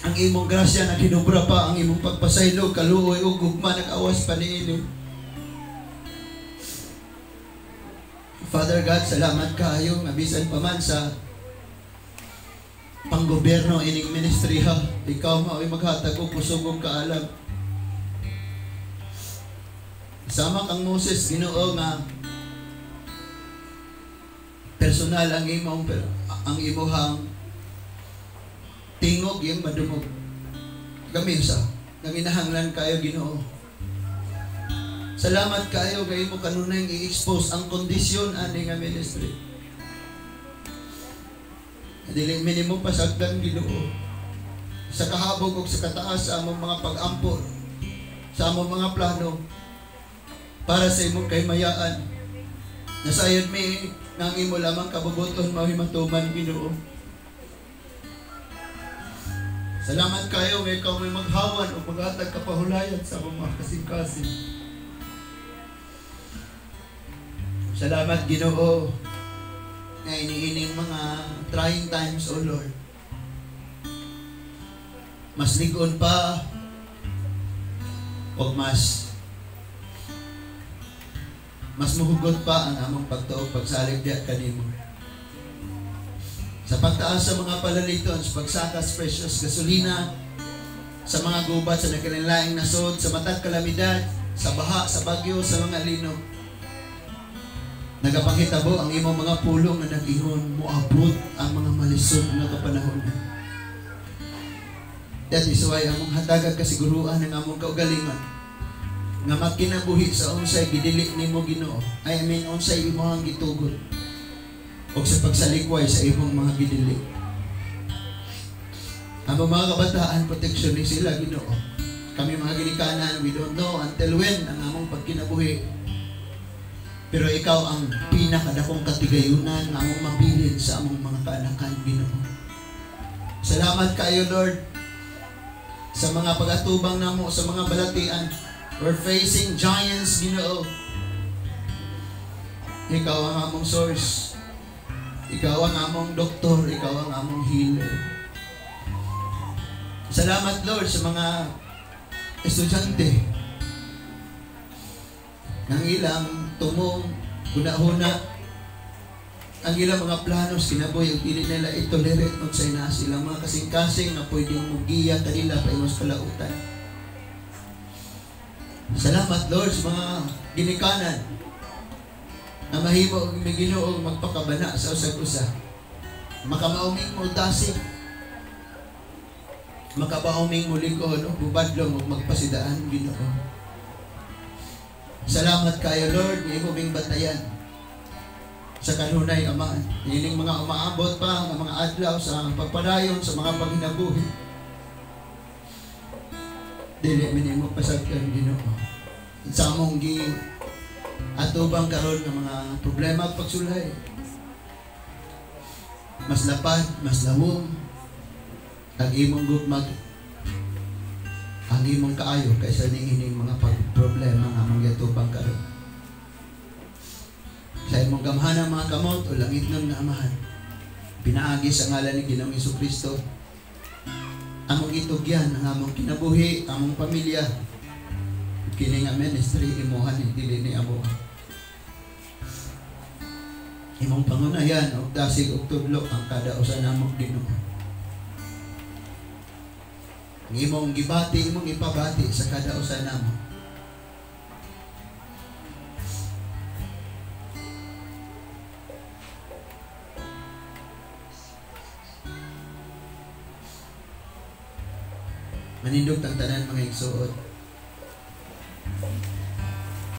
ang imong grasya na kinubra pa, ang imong pagpasaylo, kaluoy o gugma, nag-awas pa niini. Father God, salamat kayo, mabisan pa man sa panggobyerno ining ministry ha. Ikaw mao'y maghatag o pusugong kaalam. Sama kang Moses, Ginoo, nga personal ang imuhang tingog yung madumog. Gamisa, nanginahanglan kayo, Ginoo. Salamat kayo, kayo mo kanunay i-expose ang kondisyon ani nga ministry. Dili minimum pasagdan, Ginoo. Sa kahabog o sa kataas sa among mga pag-ampor, sa among mga plano, para sa imong kaymayaan. Nasayod mi nang imo lamang kabubuton mahimatuman, Ginoo. Salamat kayo nga ikaw may maghawan o maghatag kapahulayan sa among mga kasing-kasing. Salamat, Ginoo, nga iniining mga trying times, O Lord. Mas ligon pa o mas muhugot pa ang among pagtuo pagsalig diya kanimo. Sa pagtaas sa mga palaliton, sa pagsakas precious gasolina, sa mga gubat sa nagkanilaing nasod, sa matag kalamidad, sa baha, sa bagyo, sa mga lino. Nagapangitabo ang imong mga pulong na nag-ihon, moabot ang mga malisod na kapanahon. That is why among hatagan kasiguruan ng among kaugalingon nga magkinabuhi sa unsay gidili nimo, Ginoo. Unsay imong gitugot o sa pagsalikway sa imong mga gidili. Ang mga kabataan, proteksyon ni sila, Ginoo. Kami mga ginikanan, we don't know until when ang among pagkinabuhi. Pero ikaw ang pinakadakong katigayunan na among mabilin sa among mga kaanakan, Ginoo. Salamat kayo, Lord, sa mga pag-atubang namo sa mga balatian. We're facing giants, Ginoo. Ikaw ang among source. Ikaw ang among doktor. Ikaw ang among healer. Salamat, Lord, sa mga estudyante ng ilang tumong, huna-huna, ang ilang mga planos, kinaboy, ang pili nila itolerate mo sa ina silang mga kasing-kasing na pwedeng magiya kanila pa iwas kalautan. Salamat, Lord, sa mga ginikanan na mahimo ang Ginoo magpakabana sa usag-usa. Makamauming mo dasig, makapauming mo likod, o bubadlong o magpasidaan, Ginoo. Salamat kayo, Lord, nga imong batayan sa kanunay, Ama. Ining mga umaabot pa ang mga adlaw sa pagpadayon sa mga paghinabuhi. Dili minimo pasagkan, Ginoo. Sa among atubang karon ng mga problema at pagsulay. Mas lapad, mas lawom ang imong gugmag, ang imong kaayo kaysa ning ining mga problema nga among yatubang karon. Sa imong gamhanang mga kamot o langit ng amahan, pinaagi sa ngalan ni Ginoong Jesucristo, among itugyan ang among kinabuhi, among pamilya, kini nga ministry imuhan dili ni amo. Imong pangunayan og dasig og tudlo ang kada usa namong Ginoo. Ang imong gibati, imong ipabati sa kada usa namo. Manindog ang tanan mga igsuot.